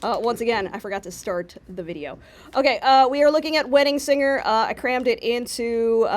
Once again, I forgot to start the video. Okay, we are looking at Wedding Singer. I crammed it into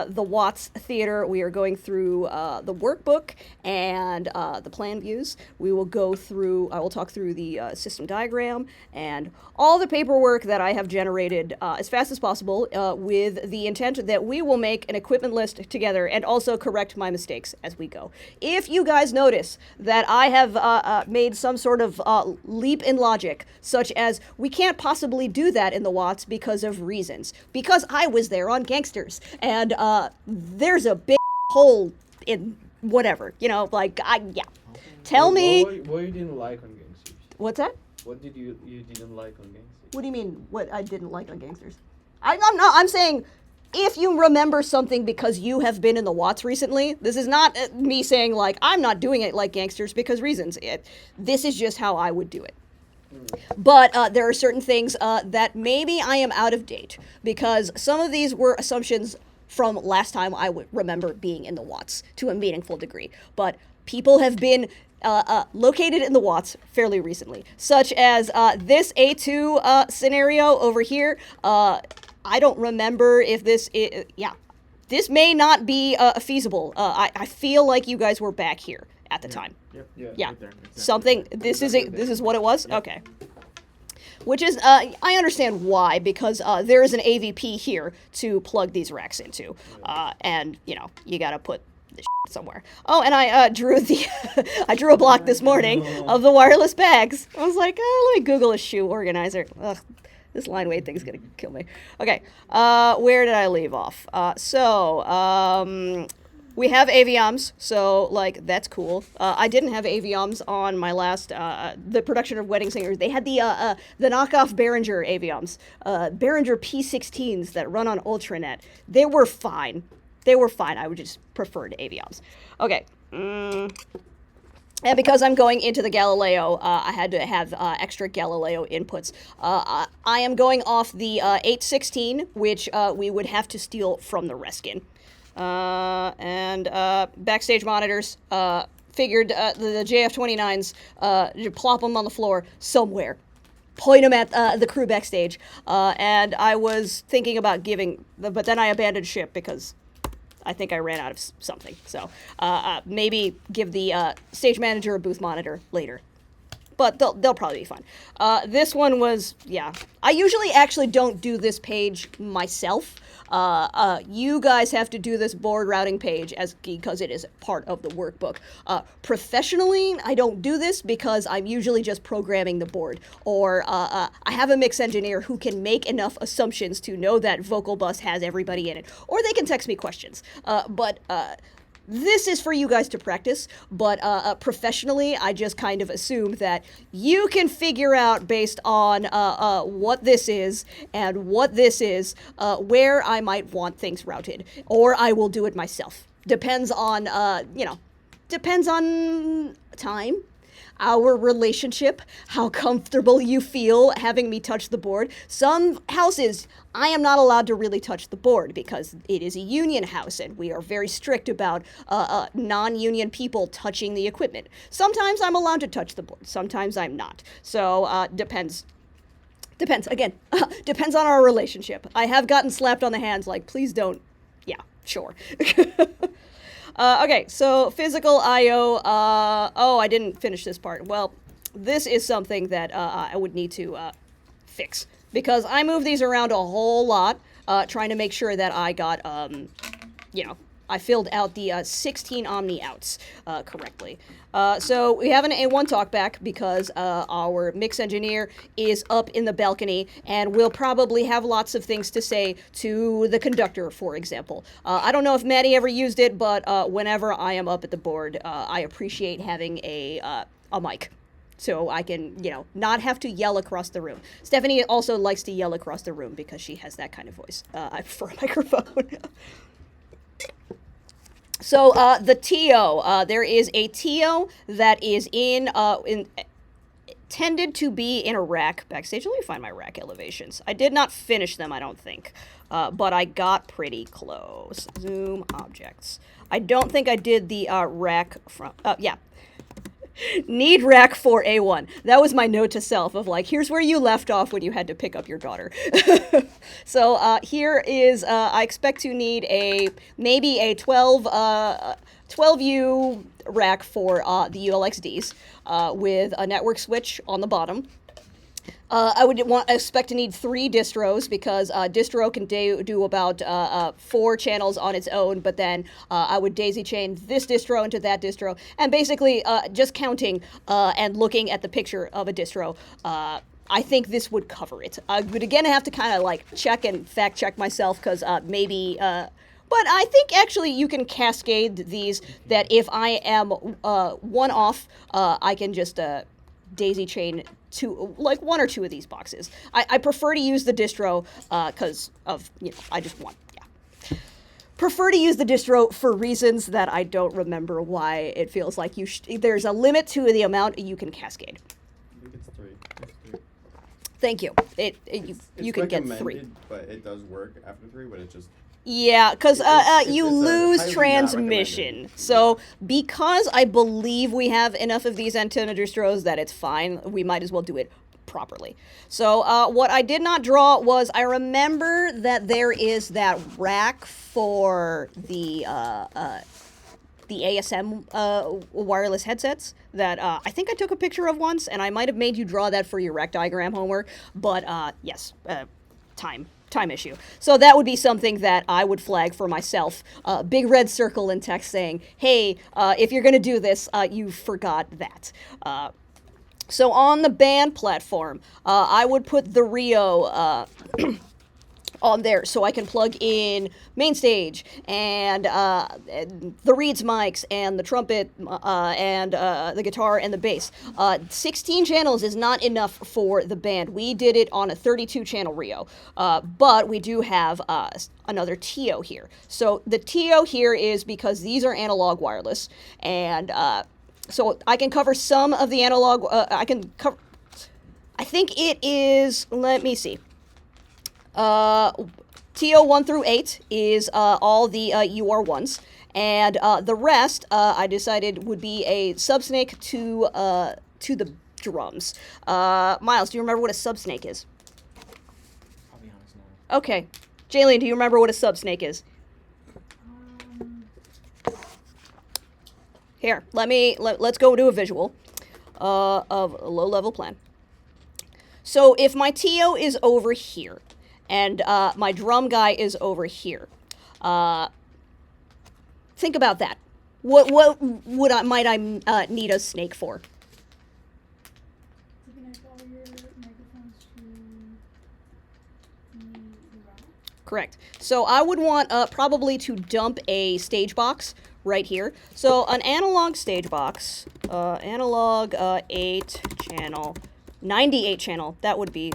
the Watts Theater. We are going through the workbook and the plan views. We will go through, I will talk through the system diagram and all the paperwork that I have generated as fast as possible with the intent that we will make an equipment list together and also correct my mistakes as we go. If you guys notice that I have made some sort of leap in logic, such as we can't possibly do that in the Watts because of reasons. Because I was there on Gangsters, and there's a big hole in whatever, you know, like, yeah. Tell me... What you didn't like on Gangsters? What's that? What did you didn't like on Gangsters? What do you mean, what I didn't like on Gangsters? I'm saying... If you remember something because you have been in the Watts recently, this is not me saying, like, I'm not doing it like Gangsters because reasons. This is just how I would do it. But there are certain things that maybe I am out of date because some of these were assumptions from last time I would remember being in the Watts to a meaningful degree. But people have been located in the Watts fairly recently, such as this A2 scenario over here. I don't remember if this is, yeah, this may not be feasible. I feel like you guys were back here at the time. Yeah. Yeah. Right there, exactly. Something, this is what it was? Yep. Okay. Which is, I understand why, because there is an AVP here to plug these racks into. And, you know, you gotta put the somewhere. Oh, and I drew the, I drew a block this morning of the wireless bags. I was like, let me Google a shoe organizer. Ugh. This line weight thing's gonna kill me. Okay, where did I leave off? We have Avioms, so, like, that's cool. I didn't have Avioms on my last, the production of Wedding Singer. They had the knockoff Behringer Avioms, Behringer P16s that run on Ultranet. They were fine. I would just prefer to Avioms. Okay. And because I'm going into the Galileo, I had to have extra Galileo inputs. I am going off the 816, which we would have to steal from the Reskin. And backstage monitors, figured the JF-29s, plop them on the floor somewhere. Point them at the crew backstage. And I was thinking about giving, but then I abandoned ship because I think I ran out of something. So maybe give the stage manager a booth monitor later. But they'll probably be fine. This one was, yeah. I usually actually don't do this page myself. You guys have to do this board routing page because it is part of the workbook. Professionally, I don't do this because I'm usually just programming the board. Or I have a mix engineer who can make enough assumptions to know that Vocal Bus has everybody in it. Or they can text me questions. But this is for you guys to practice, but professionally, I just kind of assume that you can figure out based on what this is and what this is, where I might want things routed, or I will do it myself. Depends on, depends on time, our relationship, how comfortable you feel having me touch the board. Some houses, I am not allowed to really touch the board because it is a union house and we are very strict about non-union people touching the equipment. Sometimes I'm allowed to touch the board, sometimes I'm not. So, depends. Again, depends on our relationship. I have gotten slapped on the hands like, please don't. Yeah, sure. Okay, so physical I/O. Oh, I didn't finish this part. Well, this is something that I would need to fix because I move these around a whole lot, trying to make sure that I got, I filled out the 16 Omni outs correctly. So we have an A1 talkback because our mix engineer is up in the balcony and will probably have lots of things to say to the conductor, for example. I don't know if Maddie ever used it, but whenever I am up at the board, I appreciate having a mic. So I can, not have to yell across the room. Stephanie also likes to yell across the room because she has that kind of voice. I prefer a microphone. So the TO, there is a TO that is intended to be in a rack backstage. Let me find my rack elevations. I did not finish them, I don't think, but I got pretty close. Zoom objects. I don't think I did the rack from, yeah. Need rack for A1. That was my note to self of like, here's where you left off when you had to pick up your daughter. So here is, I expect to need maybe a 12U rack for the ULXDs with a network switch on the bottom. I would expect to need 3 distros because distro can do about 4 channels on its own, but then I would daisy chain this distro into that distro, and basically just counting and looking at the picture of a distro. I think this would cover it. I would again have to kind of like check and fact check myself because maybe. But I think actually you can cascade these. That if I am one off, I can just daisy chain to like 1 or 2 of these boxes. I prefer to use the distro because of, I just want, prefer to use the distro for reasons that I don't remember why it feels like there's a limit to the amount you can cascade. I think it's 3. It's 3. Thank you. You can get 3. Recommended, but it does work after 3, but it just... Yeah, because you it's lose highly not transmission. recommended. So because I believe we have enough of these antenna distros that it's fine, we might as well do it properly. So what I did not draw was, I remember that there is that rack for the ASM wireless headsets that I think I took a picture of once, and I might have made you draw that for your rack diagram homework, but yes, time issue. So that would be something that I would flag for myself. Big red circle in text saying, hey, if you're going to do this, you forgot that. So on the band platform, I would put the Rio on there so I can plug in main stage and the reeds mics and the trumpet and the guitar and the bass. 16 channels is not enough for the band. We did it on a 32 channel Rio, but we do have another TO here. So the TO here is because these are analog wireless, and so I can cover some of the analog. I think it is, let me see. TO 1 through 8 is all the UR1s, and the rest I decided would be a subsnake to the drums. Miles, do you remember what a subsnake is? I'll be honest now. Okay. Jaylene, do you remember what a subsnake is? Here, let's go to a visual of a low-level plan. So if my TO is over here, and my drum guy is over here, think about that. What might I need a snake for? To connect all your microphones to the route. Correct. So I would want probably to dump a stage box right here. So an analog stage box, analog 8 channel, 98 channel, that would be,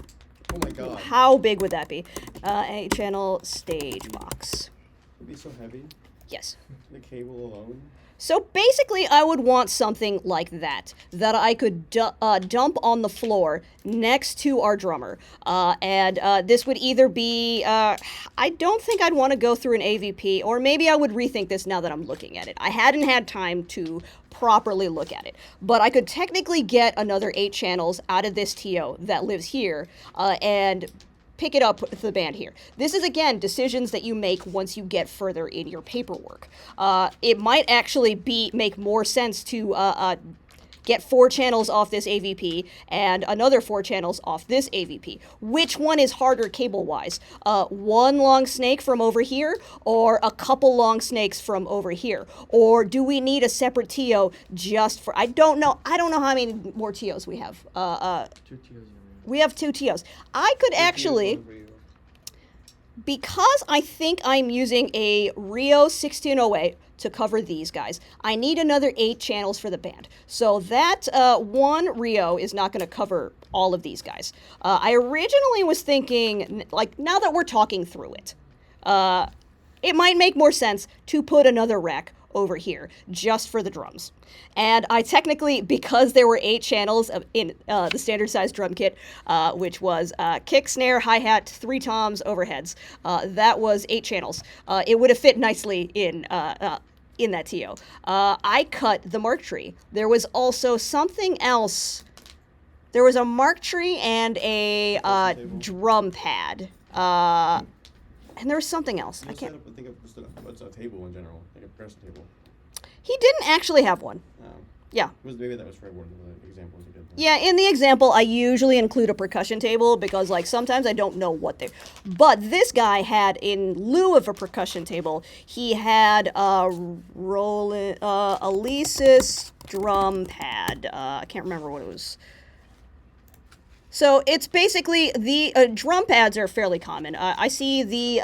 Oh my god. how big would that be? 8 channel stage box. It'd be so heavy. Yes. The cable alone. So basically, I would want something like that I could dump on the floor next to our drummer. And this would either be, I don't think I'd want to go through an AVP, or maybe I would rethink this now that I'm looking at it. I hadn't had time to properly look at it. But I could technically get another 8 channels out of this TO that lives here, and pick it up with the band here. This is, again, decisions that you make once you get further in your paperwork. It might actually make more sense to get 4 channels off this AVP and another 4 channels off this AVP. Which one is harder cable-wise? One long snake from over here, or a couple long snakes from over here? Or do we need a separate TO just for... I don't know how many more TOs we have. 2 TOs in a row. We have 2 TOs. I could actually, because I think I'm using a Rio 1608 to cover these guys, I need another 8 channels for the band. So that one Rio is not going to cover all of these guys. I originally was thinking, like, now that we're talking through it, it might make more sense to put another rack over here just for the drums. And I technically, because there were 8 channels in the standard size drum kit, which was kick, snare, hi-hat, 3 toms, overheads, that was 8 channels. It would have fit nicely in in that TO. I cut the mark tree. There was also something else. There was a mark tree and a Percussion table. drum pad. And there was something else. I Just can't. set up, think of just what's a table in general, like a percussion table. He didn't actually have one. Yeah. Maybe that was for one of the examples he did. Yeah, in the example, I usually include a percussion table because, like, sometimes I don't know what they. But this guy had, in lieu of a percussion table, he had a Alesis drum pad. I can't remember what it was. So it's basically the drum pads are fairly common. I see the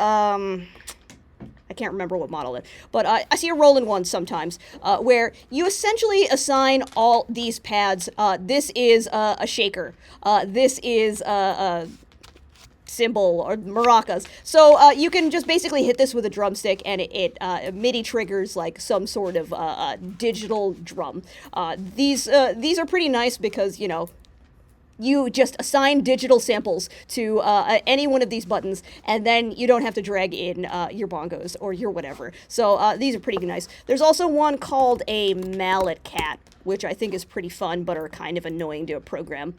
I can't remember what model it, but I see a Roland one sometimes where you essentially assign all these pads. This is a shaker. This is a cymbal or maracas. So you can just basically hit this with a drumstick and it MIDI triggers like some sort of digital drum. These are pretty nice because, you know, you just assign digital samples to any one of these buttons, and then you don't have to drag in your bongos or your whatever. So these are pretty nice. There's also one called a mallet cat, which I think is pretty fun, but are kind of annoying to program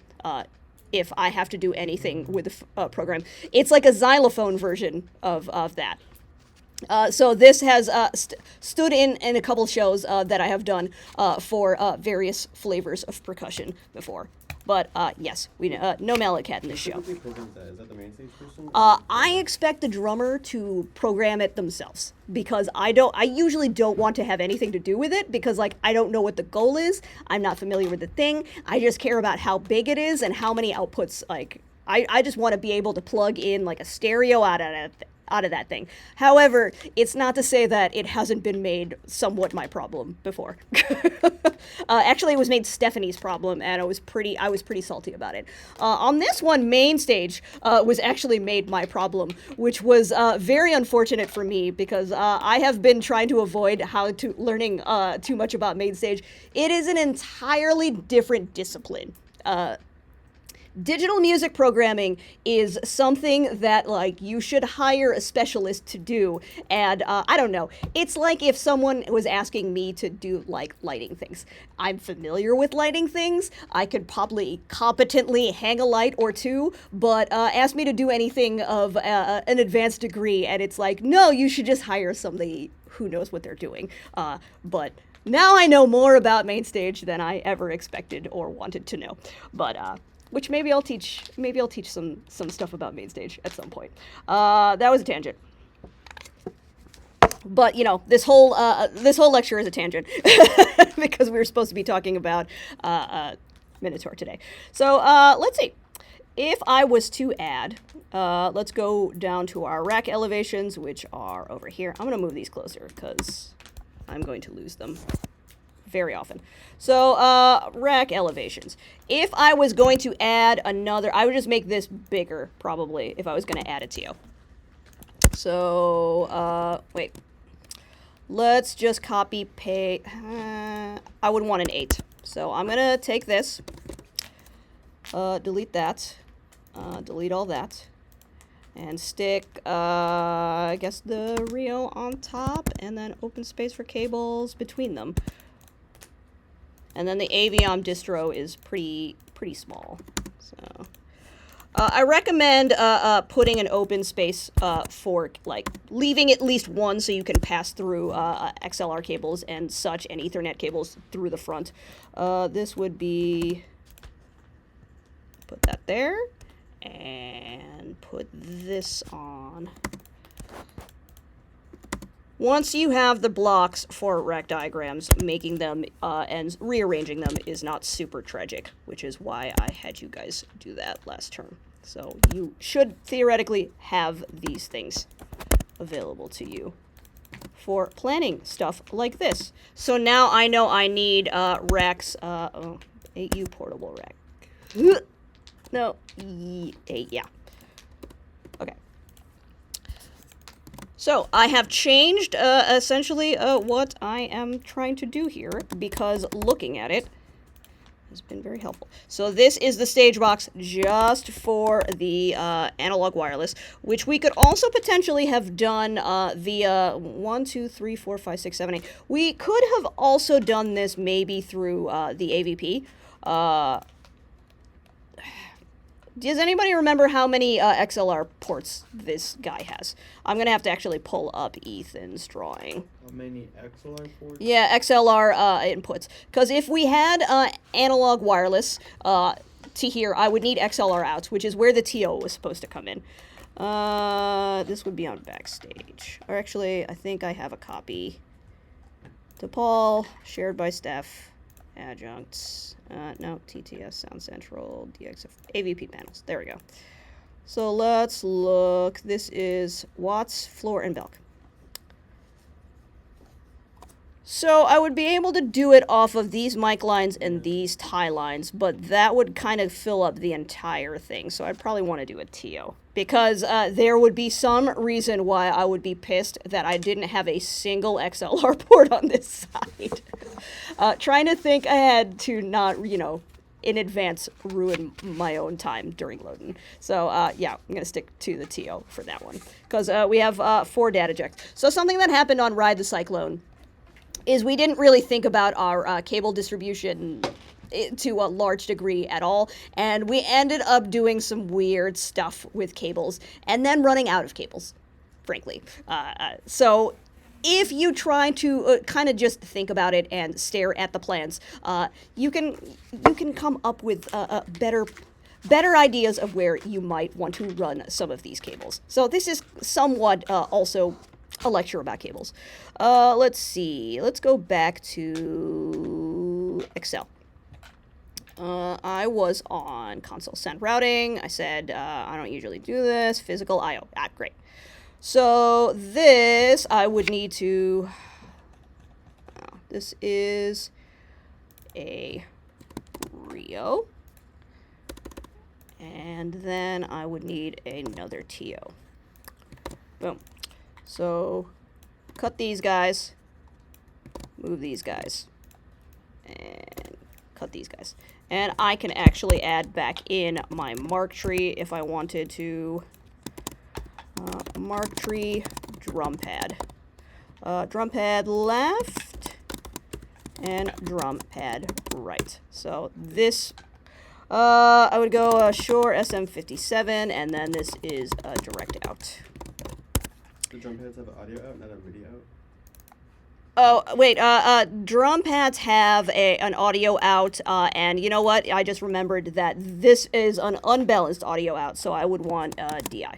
if I have to do anything with the program. It's like a xylophone version of that. So this has stood in a couple shows that I have done for various flavors of percussion before. But yes, we no mallet cat in this show. Who programs that? Is that the main stage person? I expect the drummer to program it themselves because I usually don't want to have anything to do with it because, like, I don't know what the goal is. I'm not familiar with the thing. I just care about how big it is and how many outputs. Like, I just want to be able to plug in like a stereo out of that thing. However, it's not to say that it hasn't been made somewhat my problem before. Actually, it was made Stephanie's problem, and I was pretty salty about it. On this one, main stage was actually made my problem, which was very unfortunate for me because I have been trying to avoid learning too much about main stage. It is an entirely different discipline. Digital music programming is something that, like, you should hire a specialist to do, and I don't know. It's like if someone was asking me to do, like, lighting things. I'm familiar with lighting things. I could probably competently hang a light or two, but ask me to do anything of an advanced degree, and it's like, no, you should just hire somebody who knows what they're doing. But now I know more about main stage than I ever expected or wanted to know. But which maybe I'll teach some stuff about main stage at some point. That was a tangent. But, you know, this whole lecture is a tangent because we were supposed to be talking about Minotaur today. So let's see. If I was to add, let's go down to our rack elevations, which are over here. I'm going to move these closer because I'm going to lose them very often. So, rack elevations. If I was going to add another, I would just make this bigger, probably, if I was going to add it to you. So, wait. Let's just copy paste. I would want an 8. So, I'm going to take this, delete that, delete all that, and stick, I guess, the Rio on top, and then open space for cables between them. And then the Aviom distro is pretty small. So I recommend putting an open space for, like, leaving at least one so you can pass through XLR cables and such and Ethernet cables through the front. This would be, put that there, and put this on. Once you have the blocks for rack diagrams, making them and rearranging them is not super tragic, which is why I had you guys do that last term. So you should theoretically have these things available to you for planning stuff like this. So now I know I need racks, 8U portable rack. No, 8, yeah. Okay. So I have changed essentially what I am trying to do here because looking at it, has been very helpful. So this is the stage box just for the analog wireless, which we could also potentially have done via 1, 2, 3, 4, 5, 6, 7, 8. We could have also done this maybe through the AVP. Does anybody remember how many XLR ports this guy has? I'm going to have to actually pull up Ethan's drawing. How many XLR ports? Yeah, XLR inputs. Because if we had analog wireless to here, I would need XLR outs, which is where the TO was supposed to come in. This would be on backstage. Or actually, I think I have a copy. To Paul, shared by Steph, adjuncts. No, TTS, Sound Central, DXF, AVP panels. There we go. So let's look. This is Watts, Floor, and Belk. So I would be able to do it off of these mic lines and these tie lines, but that would kind of fill up the entire thing. So I'd probably want to do a TO. Because there would be some reason why I would be pissed that I didn't have a single XLR port on this side. Trying to think ahead to not, you know, in advance ruin my own time during loading. So, yeah, I'm going to stick to the TO for that one. Because we have 4 data jacks. So something that happened on Ride the Cyclone is we didn't really think about our cable distribution to a large degree at all, and we ended up doing some weird stuff with cables and then running out of cables, frankly. So if you try to kind of just think about it and stare at the plans, you can come up with better ideas of where you might want to run some of these cables. So this is somewhat also a lecture about cables. Let's see. Let's go back to Excel. I was on console send routing. I said, I don't usually do this. Physical I/O. Great. So this, I would need to, this is a Rio. And then I would need another TO. Boom. So cut these guys, move these guys, and cut these guys. And I can actually add back in my mark tree if I wanted to. Mark tree, drum pad. Drum pad left, and drum pad right. So this, I would go Shure SM57, and then this is a direct out. The drum pads have an audio out, not a video out? Oh, wait, drum pads have an audio out, and you know what? I just remembered that this is an unbalanced audio out, so I would want DI.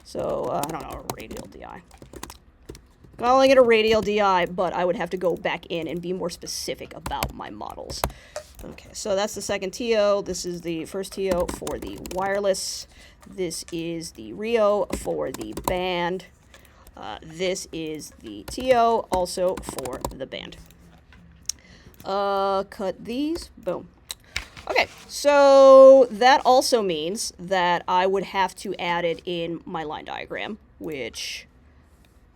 So, I don't know, a radial DI. Calling it a radial DI, but I would have to go back in and be more specific about my models. Okay, so that's the second TO. This is the first TO for the wireless. This is the Rio for the band. This is the TO, also for the band. Cut these. Boom. Okay, so that also means that I would have to add it in my line diagram, which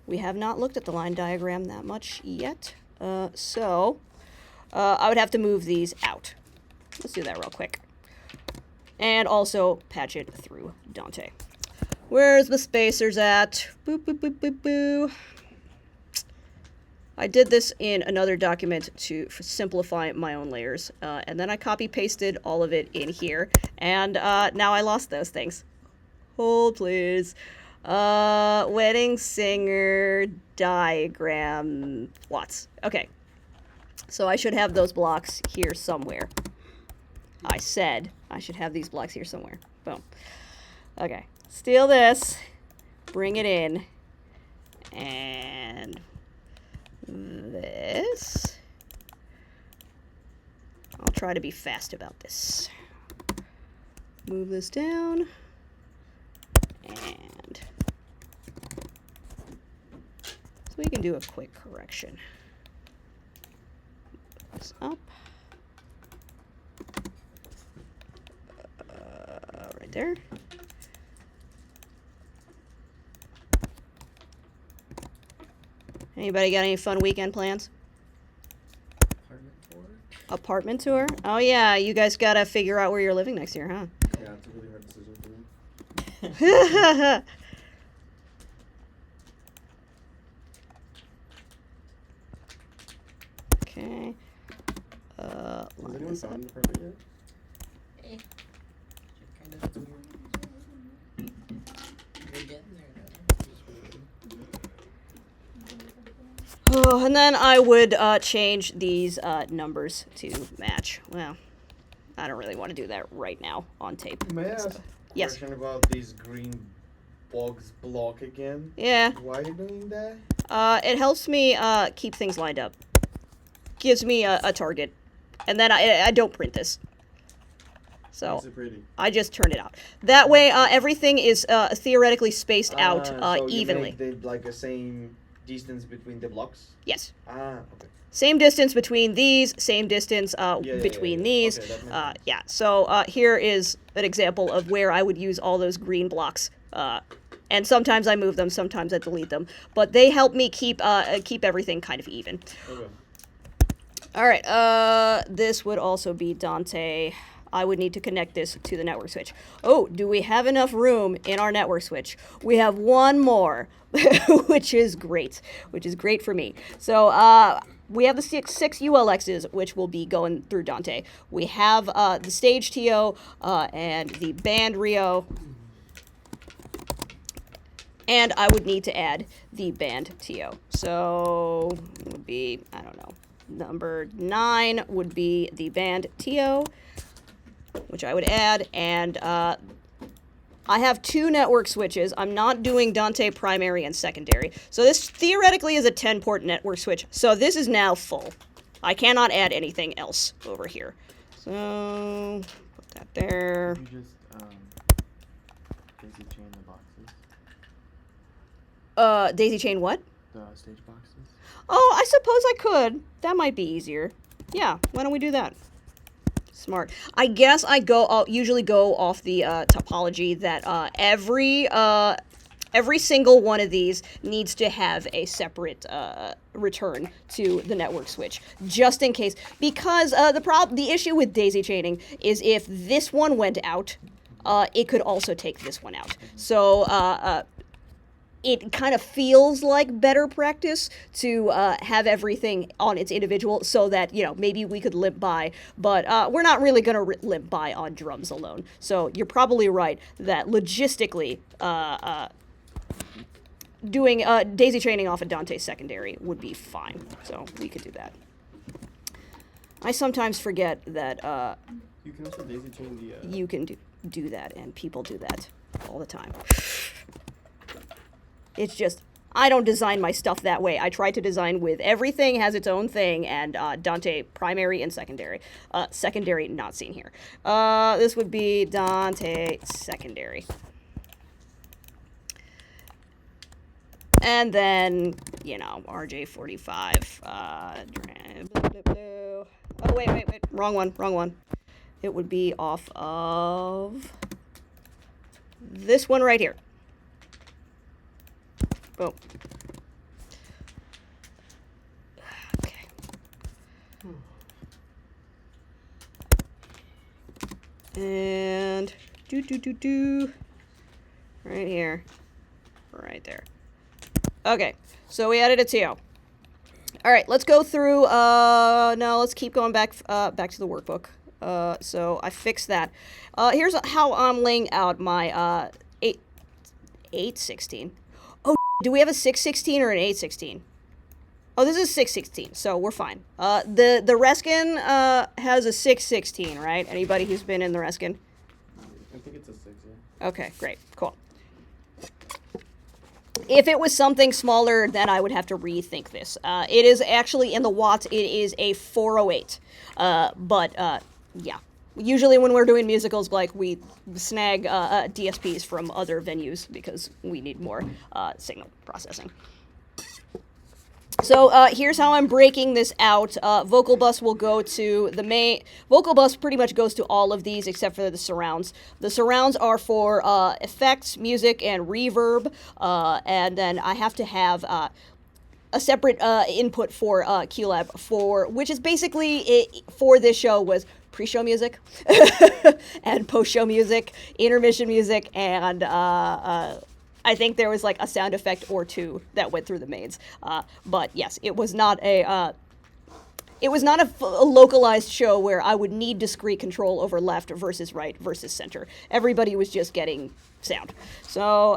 we have not looked at the line diagram that much yet. So I would have to move these out. Let's do that real quick. And also patch it through Dante. Where's the spacers at? Boop, boop, boop, boop, boo. I did this in another document to simplify my own layers, and then I copy-pasted all of it in here, and now I lost those things. Hold, please. Wedding singer diagram Watts. Okay. So I should have those blocks here somewhere. I said I should have these blocks here somewhere. Boom. Okay. Steal this, bring it in, and this. I'll try to be fast about this. Move this down, and so we can do a quick correction. Move this up. Right there. Anybody got any fun weekend plans? Apartment tour? Apartment tour? Oh yeah, you guys gotta figure out where you're living next year, huh? Yeah, it's a really hard decision for me. Okay. Has Line anyone this up. found an apartment yet? Eh. Kind of tour. We're getting there though. Oh, and then I would change these numbers to match. Well, I don't really want to do that right now on tape. May I ask So, a yes. question about these green box block again? Yeah. Why are you doing that? It helps me keep things lined up. Gives me a target. And then I don't print this. So Makes it pretty. I just turn it out. That way everything is theoretically spaced out So evenly. you make the same distance between the blocks? Yes. Okay. Same distance between these, same distance between these. Okay, that makes sense. Yeah, so here is an example of where I would use all those green blocks. And sometimes I move them, sometimes I delete them. But they help me keep everything kind of even. Okay. All right, this would also be Dante. I would need to connect this to the network switch. Oh, do we have enough room in our network switch? We have one more, which is great for me. So we have the six ULXs, which will be going through Dante. We have the stage TO and the band Rio. And I would need to add the band TO. So it would be, I don't know, number 9 would be the band TO, which I would add. And I have 2 network switches. I'm not doing Dante primary and secondary. So this theoretically is a 10-port network switch. So this is now full. I cannot add anything else over here. So put that there. You just daisy chain the boxes, Daisy chain what? the stage boxes. Oh, I suppose I could. That might be easier. Yeah, why don't we do that? Smart. I guess I'll usually go off the topology that every single one of these needs to have a separate return to the network switch, just in case. Because the issue with daisy chaining is if this one went out, it could also take this one out. So it kind of feels like better practice to have everything on its individual so that, maybe we could limp by. But we're not really going to limp by on drums alone. So you're probably right that logistically doing daisy chaining off of Dante's secondary would be fine. So we could do that. I sometimes forget that You can also daisy chain the. you can do that, and people do that all the time. It's just, I don't design my stuff that way. I try to design with everything has its own thing, and Dante primary and secondary. Secondary not seen here. This would be Dante secondary. And then, RJ45. Oh, wait. Wrong one. It would be off of this one right here. Boom. Okay. And right here. Right there. Okay. So we added a TO. All right, let's go through no, let's keep going back to the workbook. So I fixed that. Here's how I'm laying out my 816. Oh, do we have a 616 or an 816? Oh, this is 616, so we're fine. The Reskin has a 616, right? Anybody who's been in the Reskin? I think it's a 6, yeah. Okay, great, cool. If it was something smaller, then I would have to rethink this. It is actually in the watts, it is a 408. Yeah. Usually when we're doing musicals, we snag DSPs from other venues because we need more signal processing. So here's how I'm breaking this out. Vocal bus will go to the main. Vocal bus pretty much goes to all of these except for the surrounds. The surrounds are for effects, music, and reverb. And then I have to have input for QLab for which is basically for this show was pre-show music and post-show music, intermission music, and I think there was like a sound effect or two that went through the mains. But yes, it was not a localized show where I would need discrete control over left versus right versus center. Everybody was just getting sound. So,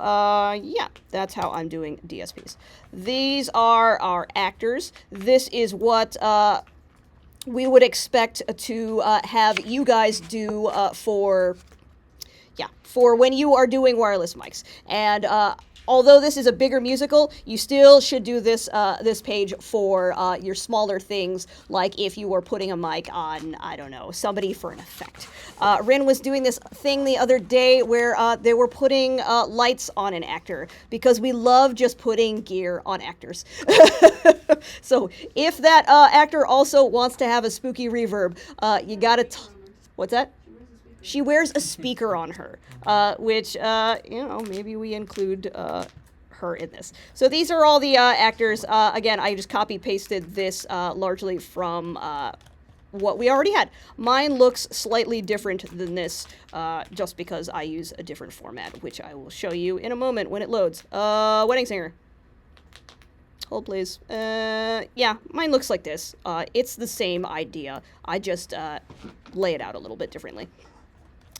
yeah, that's how I'm doing DSPs. These are our actors. This is what we would expect to have you guys do for when you are doing wireless mics. And although this is a bigger musical, you still should do this this page for your smaller things, like if you were putting a mic on, I don't know, somebody for an effect. Rin was doing this thing the other day where they were putting lights on an actor, because we love just putting gear on actors. So if that actor also wants to have a spooky reverb, you gotta... What's that? She wears a speaker on her, which, maybe we include her in this. So these are all the actors. Again, I just copy-pasted this largely from what we already had. Mine looks slightly different than this, just because I use a different format, which I will show you in a moment when it loads. Wedding Singer. Hold, please. Yeah, mine looks like this. It's the same idea. I just lay it out a little bit differently.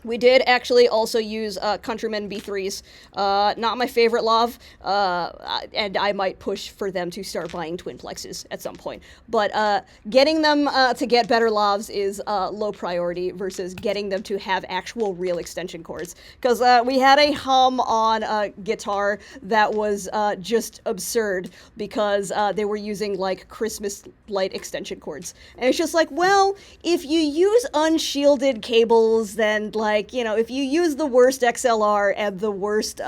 We did actually also use Countrymen B3s. Not my favorite lav, and I might push for them to start buying twin plexes at some point. But getting them to get better lavs is low priority versus getting them to have actual real extension cords. Because we had a hum on a guitar that was just absurd because they were using like Christmas light extension cords. And it's just like, well, if you use unshielded cables, then if you use the worst XLR and the worst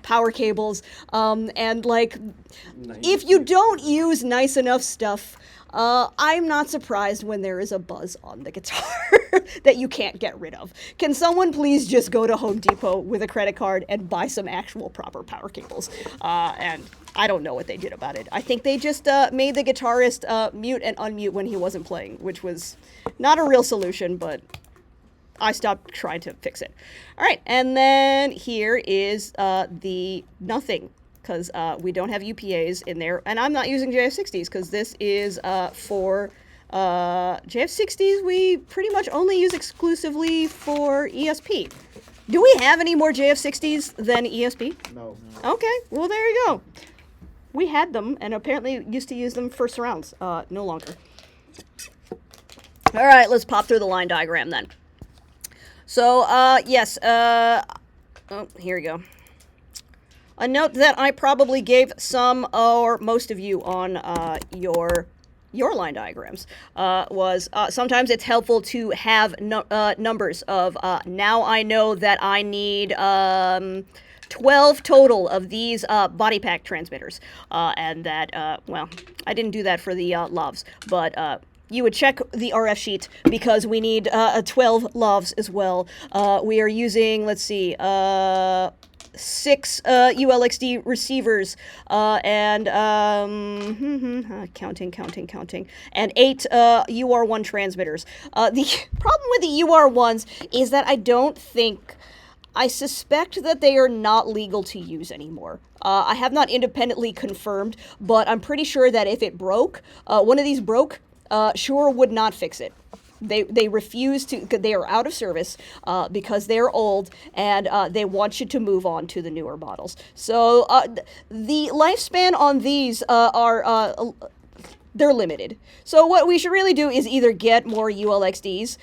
power cables, and if you don't use nice enough stuff, I'm not surprised when there is a buzz on the guitar that you can't get rid of. Can someone please just go to Home Depot with a credit card and buy some actual proper power cables? And I don't know what they did about it. I think they just made the guitarist mute and unmute when he wasn't playing, which was not a real solution, but I stopped trying to fix it. All right, and then here is the nothing, because we don't have UPAs in there, and I'm not using JF60s, because this is for JF60s we pretty much only use exclusively for ESP. Do we have any more JF60s than ESP? No. Okay, well, there you go. We had them, and apparently used to use them for surrounds. No longer. All right, let's pop through the line diagram then. So, yes, oh, here we go. A note that I probably gave some or most of you on your line diagrams was sometimes it's helpful to have numbers of now I know that I need 12 total of these body pack transmitters, and that, well, I didn't do that for the lavs, but you would check the RF sheet because we need 12 lavs as well. We are using, let's see, 6 ULXD receivers and counting, and 8 UR1 transmitters. The problem with the UR1s is that I suspect that they are not legal to use anymore. I have not independently confirmed, but I'm pretty sure that if it broke, one of these broke, Shure would not fix it. They refuse to, they are out of service because they're old, and they want you to move on to the newer models. So the lifespan on these they're limited. So what we should really do is either get more ULXDs,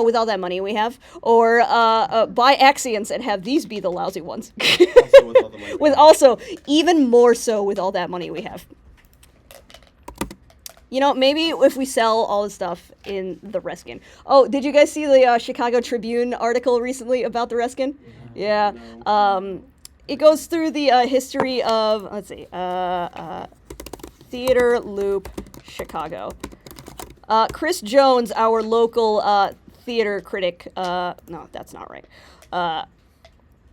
with all that money we have, or buy Axions and have these be the lousy ones. Also with all the money. Also, even more so with all that money we have. Maybe if we sell all the stuff in the Reskin. Oh, did you guys see the Chicago Tribune article recently about the Reskin? Yeah. No. It goes through the history of, let's see, Theater Loop Chicago. Chris Jones, our local theater critic, no, that's not right,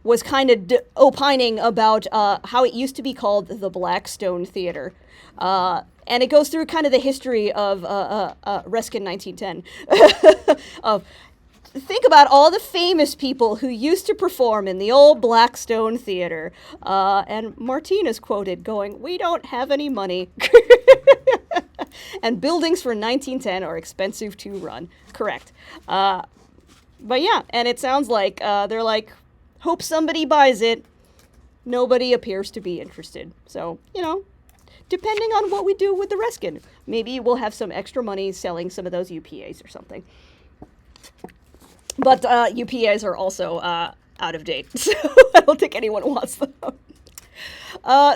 was kind of opining about how it used to be called the Blackstone Theater. And it goes through kind of the history of Reskin 1910. of Think about all the famous people who used to perform in the old Blackstone Theater. And Martina's quoted going, "We don't have any money." And buildings for 1910 are expensive to run. Correct. But yeah, and it sounds like they're like, hope somebody buys it. Nobody appears to be interested. So, depending on what we do with the Reskin, maybe we'll have some extra money selling some of those UPAs or something. But UPAs are also out of date, so I don't think anyone wants them.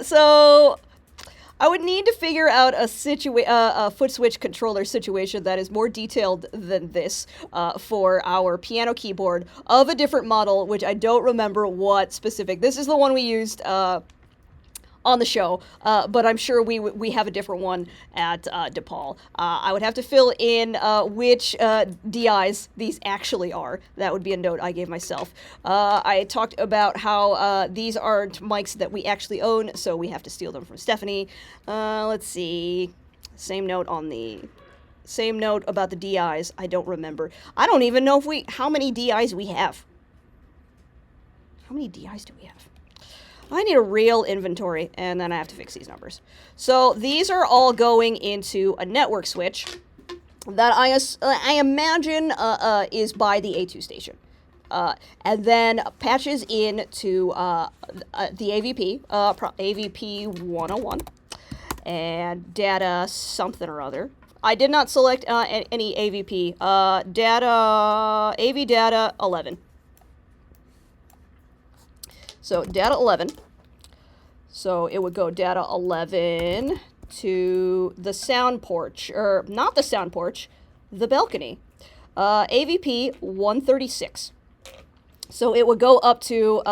So I would need to figure out a foot switch controller situation that is more detailed than this for our piano keyboard of a different model, which I don't remember what specific. This is the one we used on the show, but I'm sure we have a different one at DePaul. I would have to fill in which DIs these actually are. That would be a note I gave myself. I talked about how these aren't mics that we actually own, so we have to steal them from Stephanie. Let's see. Same note about the DIs. I don't remember. I don't even know how many DIs we have. How many DIs do we have? I need a real inventory, and then I have to fix these numbers. So these are all going into a network switch that I imagine is by the A2 station. And then patches into the AVP, AVP 101, and data something or other. I did not select any AVP. AV data 11. So data 11. So it would go data 11 to the sound porch, or not the sound porch, the balcony. AVP 136. So it would go up to,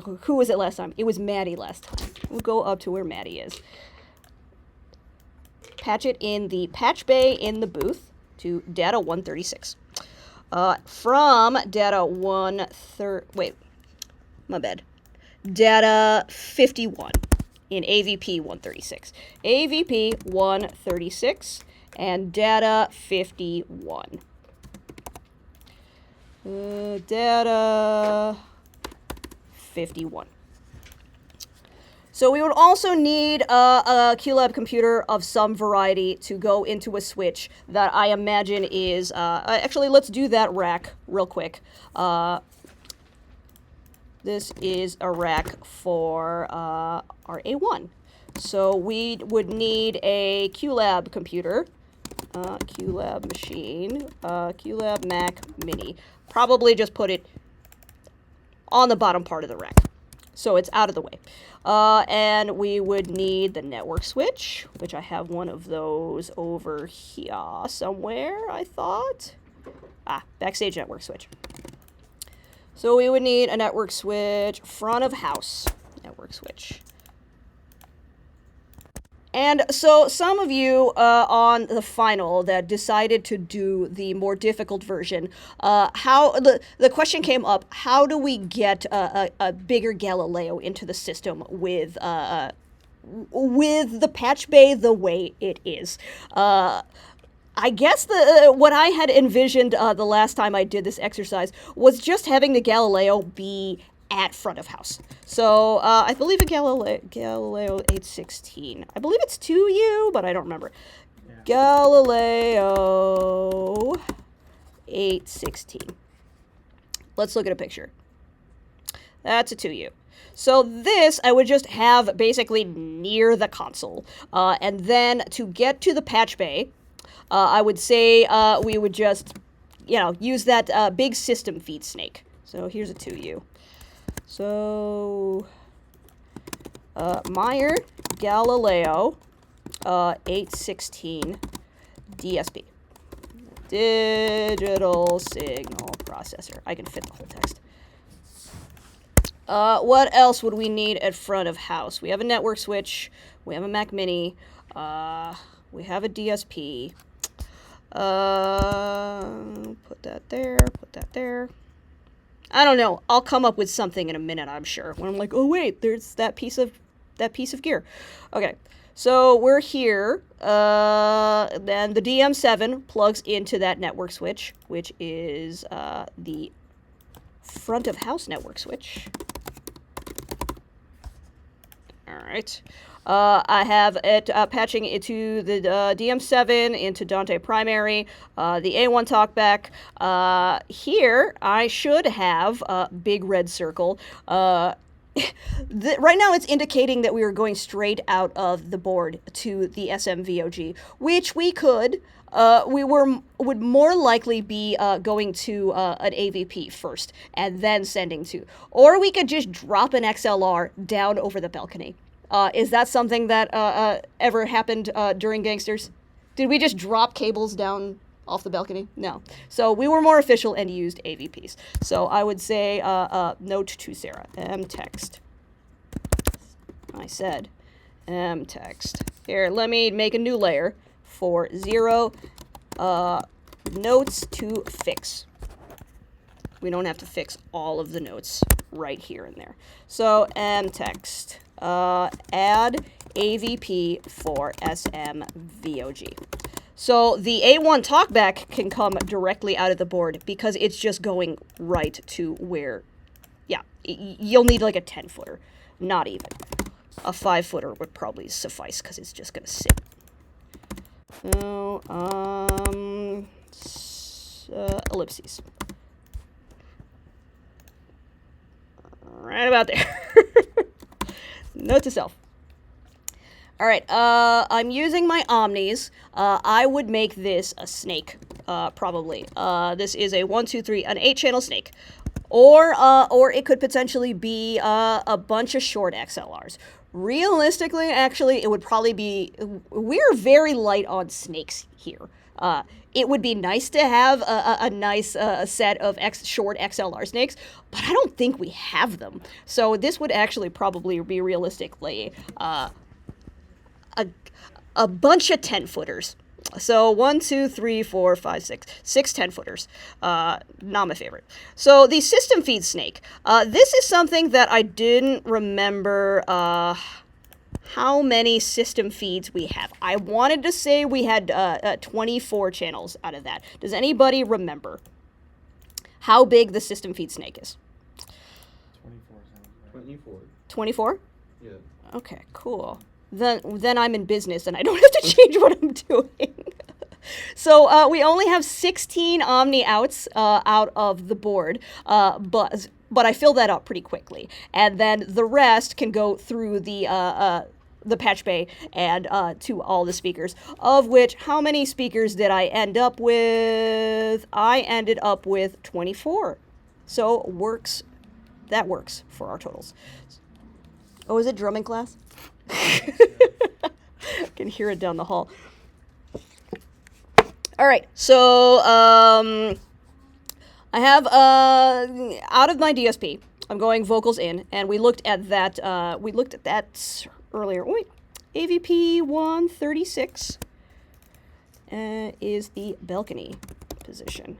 who was it last time? It was Maddie last time. It would go up to where Maddie is. Patch it in the patch bay in the booth to data 136. From data 130, wait. My bad. Data 51 in AVP 136. AVP 136 and data 51. Data 51. So we would also need a QLab computer of some variety to go into a switch that I imagine is, actually let's do that rack real quick. This is a rack for our A1. So we would need a QLab computer, QLab machine, QLab Mac Mini. Probably just put it on the bottom part of the rack, so it's out of the way. And we would need the network switch, which I have one of those over here somewhere, I thought. Backstage network switch. So we would need a network switch, front of house network switch. And so some of you on the final that decided to do the more difficult version, the question came up, how do we get a bigger Galileo into the system with the patch bay the way it is? I guess what I had envisioned the last time I did this exercise was just having the Galileo be at front of house. So I believe a Galileo 816. I believe it's 2U, but I don't remember. Yeah. Galileo 816. Let's look at a picture. That's a 2U. So this I would just have basically near the console. And then to get to the patch bay, I would say we would just, use that big system feed snake. So here's a 2U. So Meyer Galileo 816 DSP. Digital Signal Processor. I can fit the whole text. What else would we need at front of house? We have a network switch. We have a Mac Mini. We have a DSP. Put that there. Put that there. I don't know. I'll come up with something in a minute, I'm sure. When I'm like, oh wait, there's that piece of gear. Okay, so we're here. Then the DM7 plugs into that network switch, which is the front of house network switch. All right. I have it patching into the DM7 into Dante Primary, the A1 talkback. Here, I should have big red circle. Right now, it's indicating that we are going straight out of the board to the SMVOG, which we could. Would more likely be going to an AVP first and then sending to, or we could just drop an XLR down over the balcony. Is that something that ever happened during Gangsters? Did we just drop cables down off the balcony? No. So we were more official and used AVPs. So I would say note to Sarah, text. I said text. Here, let me make a new layer for 0 notes to fix. We don't have to fix all of the notes right here and there. So text. Add AVP for SMVOG. So the A1 talkback can come directly out of the board because it's just going right to where, yeah, you'll need like a 10-footer, not even. A 5-footer would probably suffice because it's just going to sit. So, ellipses. Right about there. Note to self. All right, I'm using my omnis. I would make this a snake, probably. This is a 1, 2, 3, an 8-channel snake. Or it could potentially be a bunch of short XLRs. Realistically, actually, it would probably be... We're very light on snakes here. It would be nice to have a nice set of short XLR snakes, but I don't think we have them. So this would actually probably be realistically a bunch of 10-footers. So 1, 2, 3, 4, 5, 6. 6 10-footers. Not my favorite. So the system feed snake. This is something that I didn't remember how many system feeds we have. I wanted to say we had 24 channels out of that. Does anybody remember how big the system feed snake is? 24 sounds right. 24. 24? Yeah. Okay, cool. Then I'm in business and I don't have to change what I'm doing. So we only have 16 Omni outs out of the board, but I fill that up pretty quickly. And then the rest can go through the patch bay and to all the speakers, of which, how many speakers did I end up with? I ended up with 24. So that works for our totals. Oh, is it drumming class? I can hear it down the hall. All right, so I have out of my DSP, I'm going vocals in, and we looked at that. Earlier. Wait, AVP 136 is the balcony position,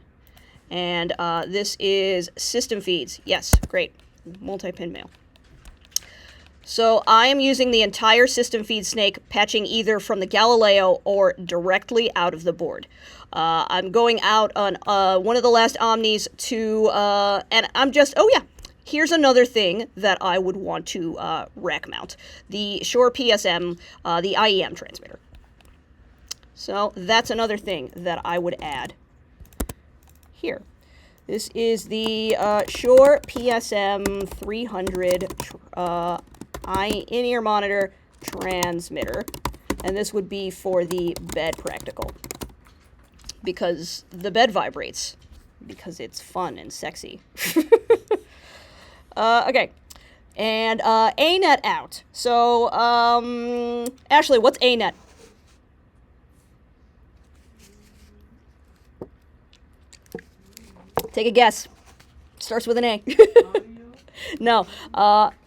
and this is system feeds. Yes, great, multi-pin mail. So I am using the entire system feed snake, patching either from the Galileo or directly out of the board. I'm going out on one of the last Omnis to, and I'm just, oh yeah, here's another thing that I would want to rack mount. The Shure PSM, the IEM transmitter. So that's another thing that I would add here. This is the Shure PSM 300 in-ear monitor transmitter, and this would be for the bed practical because the bed vibrates because it's fun and sexy. Okay, and ANET out. So Ashley, what's ANET? Take a guess. Starts with an A. No.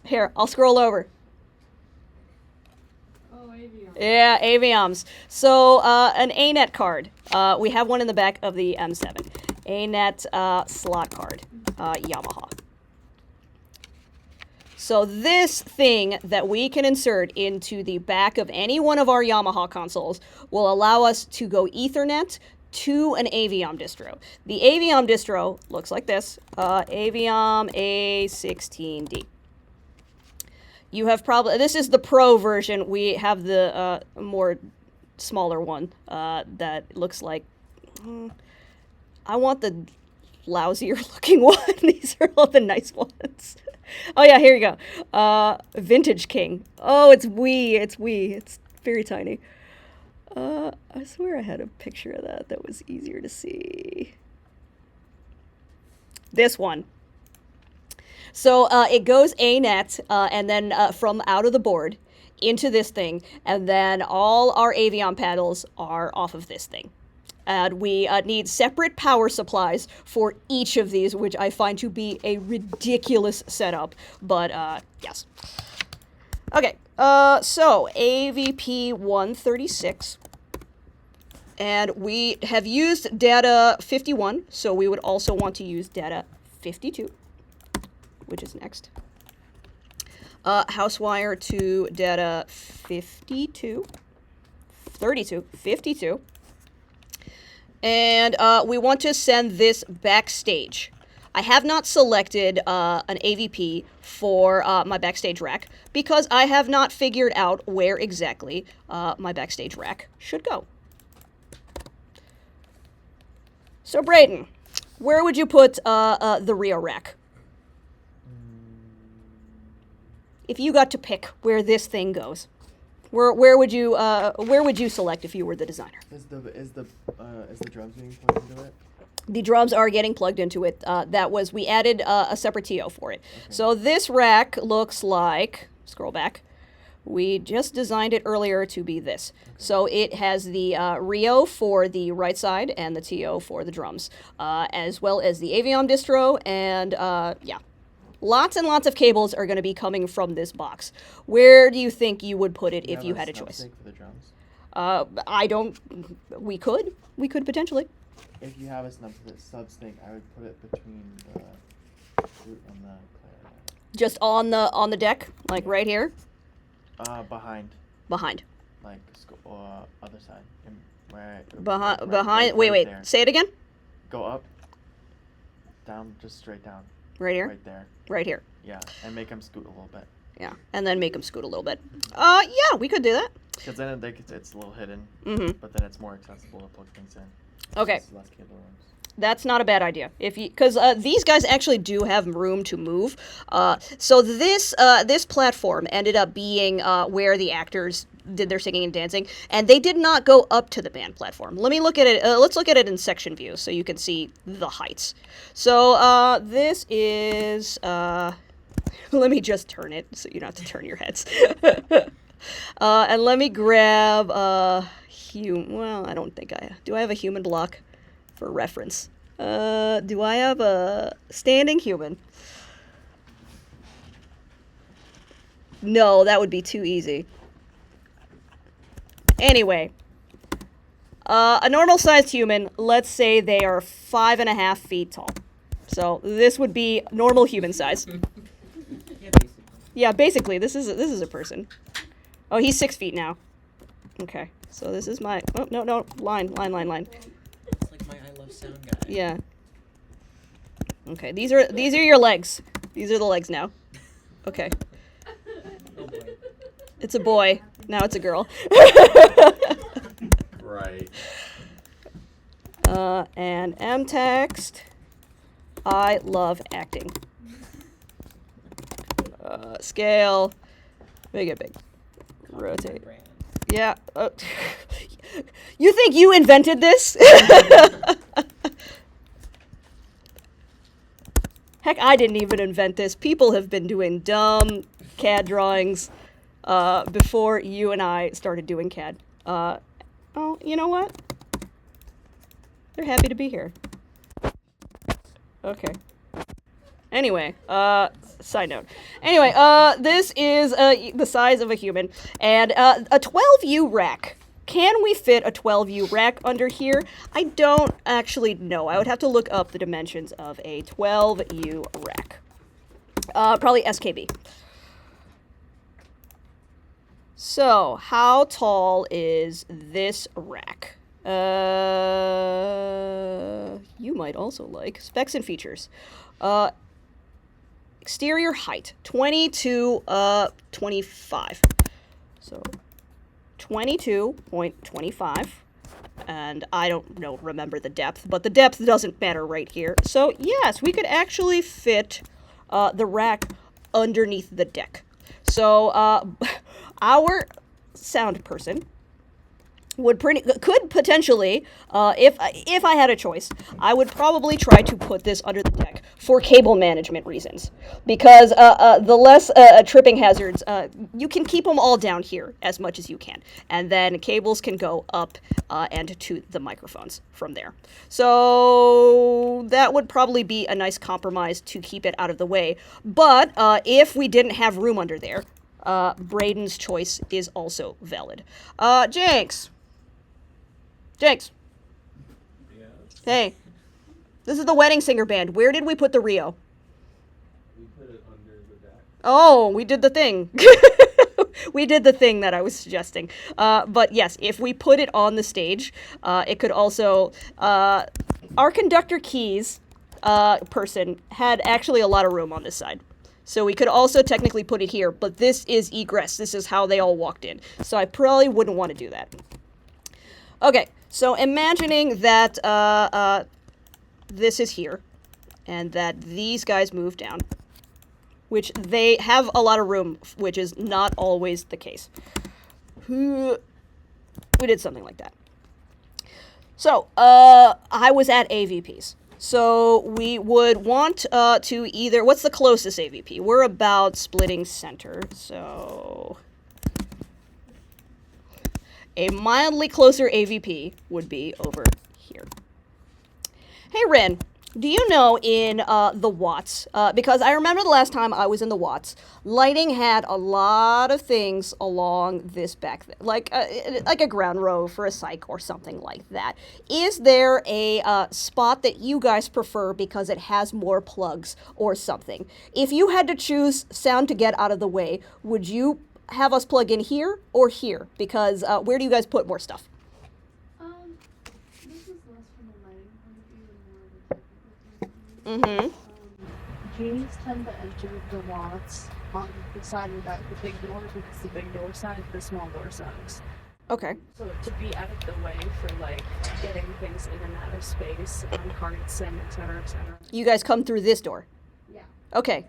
Here, I'll scroll over. Oh, Avion. Yeah, Avioms. So, an ANET card. We have one in the back of the M7. ANET slot card. Yamaha. So this thing that we can insert into the back of any one of our Yamaha consoles will allow us to go Ethernet to an Aviom distro. The Aviom distro looks like this, Aviom A16D. You have probably, this is the Pro version. We have the more smaller one that looks like, I want the lousier looking one. These are all the nice ones. Oh yeah, here you go. Vintage King. Oh, it's wee. It's wee. It's very tiny. I swear I had a picture of that was easier to see. This one. So it goes A-net, and then from out of the board into this thing, and then all our Aviom paddles are off of this thing. And we need separate power supplies for each of these, which I find to be a ridiculous setup. But, yes. Okay, so AVP 136. And we have used data 51, so we would also want to use data 52, which is next. House wire to data 52. And we want to send this backstage. I have not selected an AVP for my backstage rack because I have not figured out where exactly my backstage rack should go. So Brayden, where would you put the Rio rack? If you got to pick where this thing goes, where would you select if you were the designer? Is the drums being plugged into it? The drums are getting plugged into it. We added a separate TO for it. Okay. So this rack looks like, scroll back, we just designed it earlier to be this. Okay. So it has the Rio for the right side and the TO for the drums, as well as the Aviom distro, and yeah. Lots and lots of cables are going to be coming from this box. Where do you think you would put it if you had a choice? For the drums? I don't. We could potentially. If you have a sub snake, I would put it between the root and the clarinet. Just on the deck, like right here. Behind. Behind. Like other side. Behind. Wait. There. Say it again. Go up. Down, just straight down. Right here? Right there. Right here. Yeah, and make them scoot a little bit. Yeah, and then make them scoot a little bit. Yeah, we could do that. Because then it's a little hidden, but then it's more accessible to plug things in. Okay. It's less cable rooms. That's not a bad idea. Because these guys actually do have room to move. So this platform ended up being where the actors did their singing and dancing, and they did not go up to the band platform. Let me look at it. Let's look at it in section view so you can see the heights. So this is. Let me just turn it so you don't have to turn your heads. And let me grab well, I don't think do I have a human block for reference? Do I have a standing human? No, that would be too easy. Anyway, a normal-sized human, let's say they are 5.5 feet tall. So this would be normal human size. Yeah, basically. Yeah, basically, this is a person. Oh, he's 6 feet now. Okay, so this is my. Oh no, line. It's like my I Love Sound guy. Yeah. Okay, these are your legs. These are the legs now. Okay. Oh boy. It's a boy. Now it's a girl. Right. And M text. I love acting. Scale. Make it big. Rotate. Brand. Yeah. You think you invented this? Heck, I didn't even invent this. People have been doing dumb CAD drawings before you and I started doing CAD. Oh, you know what? They're happy to be here. Okay. Anyway, side note. Anyway, this is the size of a human, and a 12U rack can we fit a 12U rack under here? I don't actually know. I would have to look up the dimensions of a 12U rack. Probably SKB. So, how tall is this rack? You might also like specs and features. Exterior height, 20 to 25. So 22.25. And I don't know, remember the depth, but the depth doesn't matter right here. So yes, we could actually fit the rack underneath the deck. So our sound person could potentially, if I had a choice, I would probably try to put this under the deck for cable management reasons, because the less tripping hazards, you can keep them all down here as much as you can, and then cables can go up and to the microphones from there. So that would probably be a nice compromise to keep it out of the way. But if we didn't have room under there, Braden's choice is also valid. Jinx. Yes. Hey, this is the Wedding Singer Band. Where did we put the Rio? We put it under the deck. Oh, we did the thing. We did the thing that I was suggesting. But yes, if we put it on the stage, it could also... our conductor keys person had actually a lot of room on this side. So we could also technically put it here, but this is egress. This is how they all walked in. So I probably wouldn't want to do that. Okay, so imagining that this is here, and that these guys move down, which they have a lot of room, which is not always the case. We did something like that. So, I was at AVPs. So we would want to either... What's the closest AVP? We're about splitting center, so... A mildly closer AVP would be over here. Hey, Ren, do you know in the Watts, because I remember the last time I was in the Watts, lighting had a lot of things along this back, like a ground row for a psych or something like that. Is there a spot that you guys prefer because it has more plugs or something? If you had to choose sound to get out of the way, would you have us plug in here or here? Because where do you guys put more stuff? This is less from a lighting point of view and more of a technical point of view. Genies tend to enter the Watts on the side without the big door because the big door side is the small door size. Okay. So to be out of the way for like getting things in and out of space, cards and etc. etc. You guys come through this door? Yeah. Okay.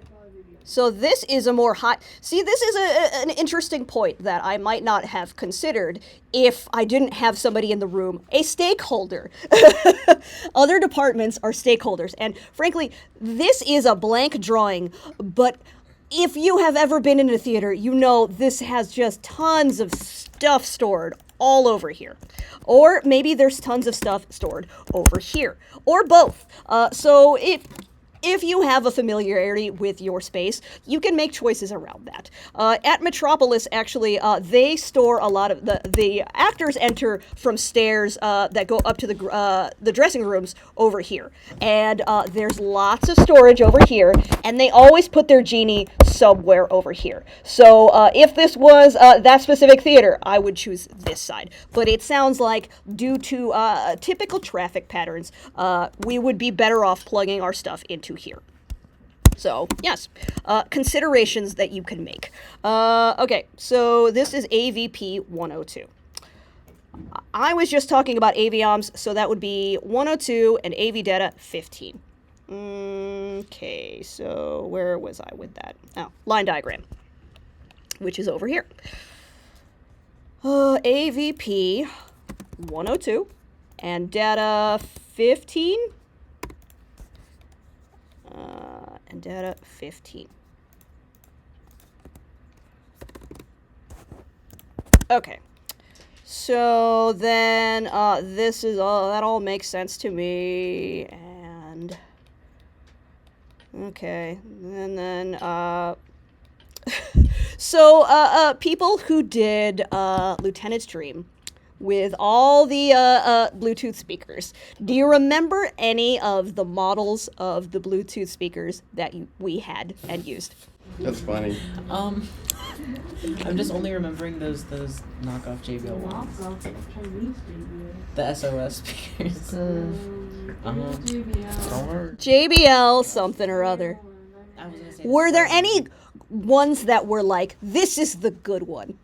So this is a more high... See, this is an interesting point that I might not have considered if I didn't have somebody in the room, a stakeholder. Other departments are stakeholders. And frankly, this is a blank drawing, but if you have ever been in a theater, you know this has just tons of stuff stored all over here. Or maybe there's tons of stuff stored over here. Or both. So if you have a familiarity with your space, you can make choices around that. At Metropolis, actually, they store a lot of the actors enter from stairs that go up to the dressing rooms over here, and there's lots of storage over here, and they always put their genie somewhere over here. So if this was that specific theater, I would choose this side. But it sounds like due to typical traffic patterns, we would be better off plugging our stuff into here. So, yes, considerations that you can make. Okay, so this is AVP 102. I was just talking about Avioms, so that would be 102 and AV data 15. Okay, so where was I with that? Oh, line diagram, which is over here. AVP 102 and data 15. And data 15. Okay. So then this is all, that all makes sense to me, and okay, and then so people who did Lieutenant's Dream with all the Bluetooth speakers. Do you remember any of the models of the Bluetooth speakers that we had and used? That's funny. I'm just only remembering those knockoff JBL ones. Knockoff Chinese JBL. The SOS speakers. JBL. JBL something or other. I was gonna say Were there any ones that were like, this is the good one?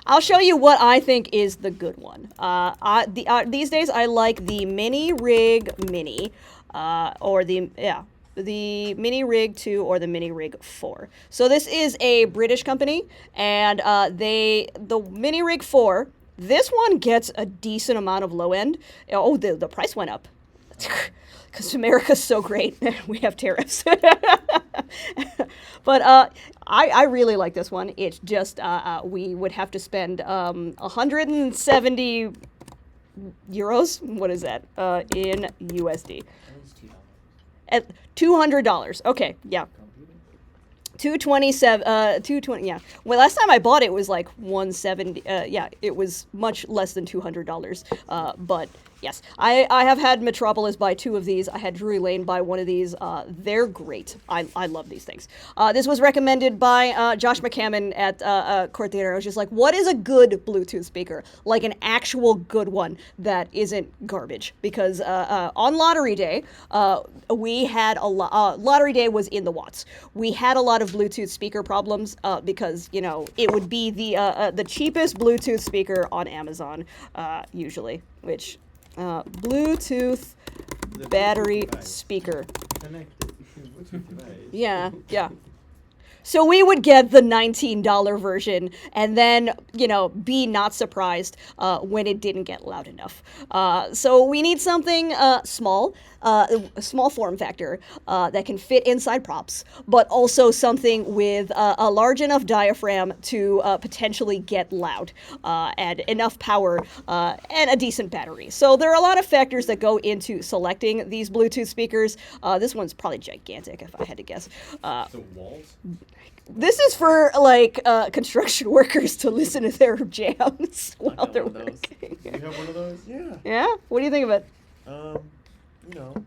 I'll show you what I think is the good one. These days I like the Mini Rig Mini, or the Mini Rig 2 or the Mini Rig 4. So this is a British company, and the Mini Rig 4, this one gets a decent amount of low end. Oh, the price went up. Because America's so great, we have tariffs. But I really like this one. It's just we would have to spend 170 euros. What is that in USD? At least $2. At $200. Okay, yeah. 227. 220. Yeah. Well, last time I bought it was like 170. Yeah, it was much less than $200. But yes, I have had Metropolis buy 2 of these. I had Drury Lane buy 1 of these. They're great. I love these things. This was recommended by Josh McCammon at Court Theater. I was just like, what is a good Bluetooth speaker? Like an actual good one that isn't garbage. Because on Lottery Day, we had a lot. Lottery Day was in the watts. We had a lot of Bluetooth speaker problems because, you know, it would be the cheapest Bluetooth speaker on Amazon usually, which Bluetooth battery speaker. Connected. Bluetooth device. Yeah. So we would get the $19 version and then, you know, be not surprised when it didn't get loud enough. So we need something small, a small form factor that can fit inside props, but also something with a large enough diaphragm to potentially get loud and enough power and a decent battery. So there are a lot of factors that go into selecting these Bluetooth speakers. This one's probably gigantic if I had to guess. The walls? This is for like construction workers to listen to their jams while got they're one of those. working. You have one of those? Yeah. Yeah? What do you think of it? You know.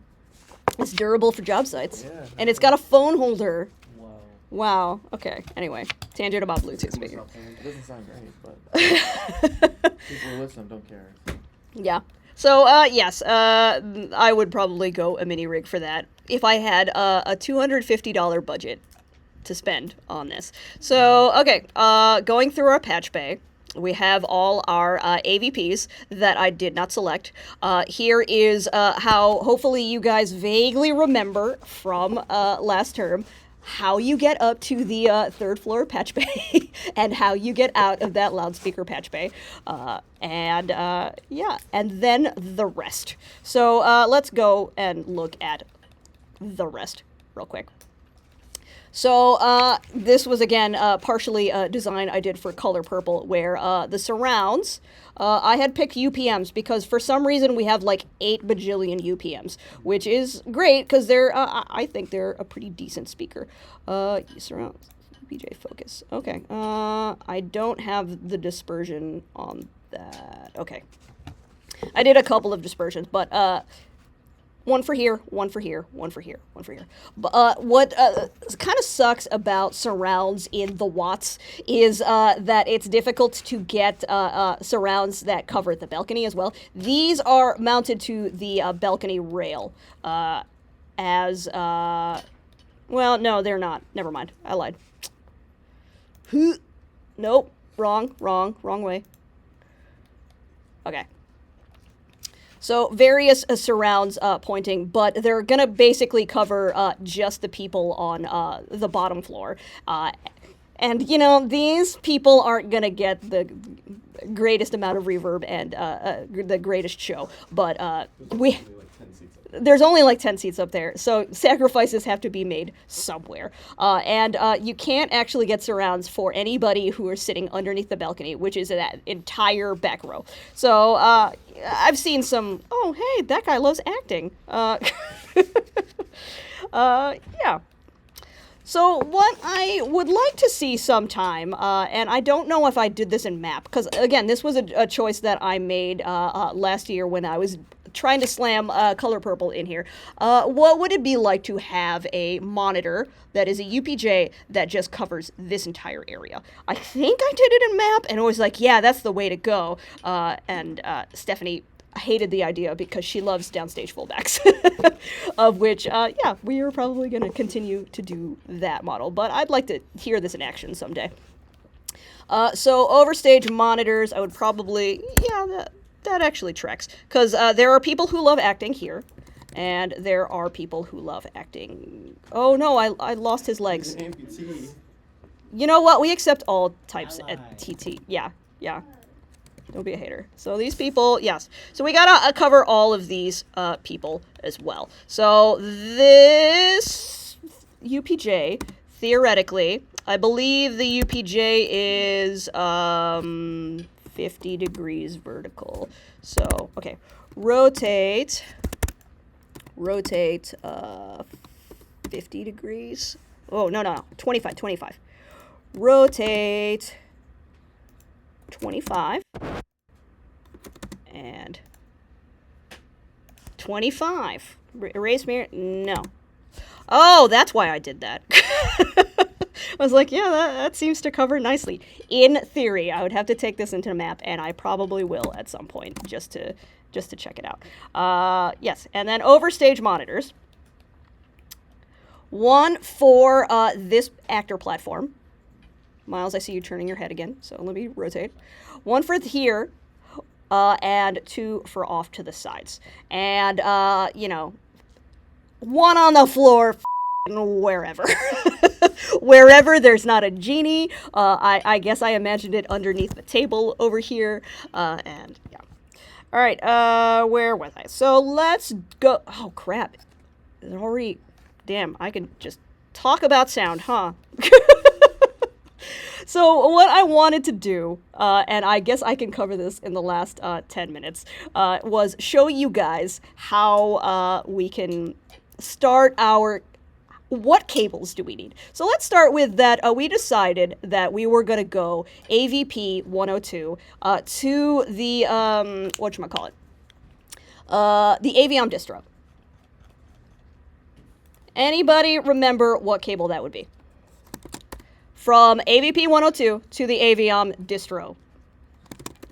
It's durable for job sites. Yeah. And it's got a phone holder. Wow. Wow. Okay. Anyway, tangent about Bluetooth speaker. It doesn't sound great, but people who listen don't care. Yeah. So, yes, I would probably go a mini rig for that if I had a $250 budget to spend on this. So, okay, going through our patch bay, we have all our AVPs that I did not select. Here is how hopefully you guys vaguely remember from last term how you get up to the 3rd floor patch bay and how you get out of that loudspeaker patch bay. Yeah, and then the rest. So let's go and look at the rest real quick. So this was, again, partially a design I did for Color Purple, where the surrounds, I had picked UPMs because for some reason we have like 8 bajillion UPMs, which is great because they're, I think they're a pretty decent speaker. Surrounds, UPJ focus. Okay, I don't have the dispersion on that. Okay. I did a couple of dispersions, but one for here, one for here, one for here, one for here. But what kind of sucks about surrounds in the watts is that it's difficult to get surrounds that cover the balcony as well. These are mounted to the balcony rail as, well, no, they're not. Never mind. I lied. Nope. Wrong way. Okay. So various surrounds pointing, but they're going to basically cover just the people on the bottom floor. And, you know, these people aren't going to get the greatest amount of reverb and the greatest show. But there's only like 10 seats up there, so sacrifices have to be made somewhere. And you can't actually get surrounds for anybody who are sitting underneath the balcony, which is that entire back row. So I've seen some, oh, hey, that guy loves acting. Yeah. So what I would like to see sometime, and I don't know if I did this in map, because again, this was a choice that I made last year when I was trying to slam color purple in here. What would it be like to have a monitor that is a UPJ that just covers this entire area? I think I did it in map, and it was like, yeah, that's the way to go. And Stephanie hated the idea because she loves downstage fullbacks, of which, yeah, we are probably going to continue to do that model, but I'd like to hear this in action someday. So overstage monitors, I would probably, yeah, that actually tracks, because there are people who love acting here, and there are people who love acting. Oh no, I lost his legs. He's an amputee. You know what? We accept all types Ally. at TT. Yeah, yeah. Don't be a hater. So these people, yes. So we gotta cover all of these people as well. So this UPJ, theoretically, I believe the UPJ is 50 degrees vertical. So, okay. Rotate 50 degrees. Oh, no. 25. Rotate 25 and 25. Erase mirror? No. Oh, that's why I did that. I was like, yeah, that seems to cover nicely. In theory, I would have to take this into a map, and I probably will at some point, just to check it out. Yes, and then overstage monitors. One for this actor platform. Miles, I see you turning your head again, so let me rotate. One for here, and two for off to the sides. And, you know, one on the floor, wherever. Wherever there's not a genie. I guess I imagined it underneath the table over here. And, yeah. All right, where was I? So let's go. Oh, crap. It already... Damn, I can just talk about sound, huh? So what I wanted to do, and I guess I can cover this in the last 10 minutes, was show you guys how we can start our... What cables do we need? So let's start with that. We decided that we were going to go AVP 102 to the, whatchamacallit? The Aviom distro. Anybody remember what cable that would be? From AVP 102 to the Aviom distro.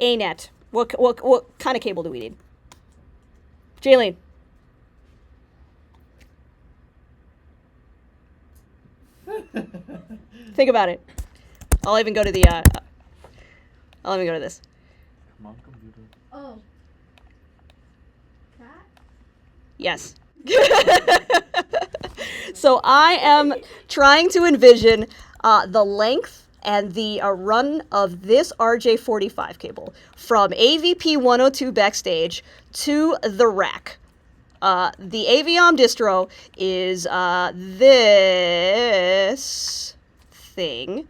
ANET. What kind of cable do we need? Jaylene. Think about it. I'll even go to the, I'll even go to this. Come on, computer. Oh. Cat? Yes. So I am trying to envision the length and the run of this RJ45 cable from AVP 102 backstage to the rack. The Aviom distro is this thing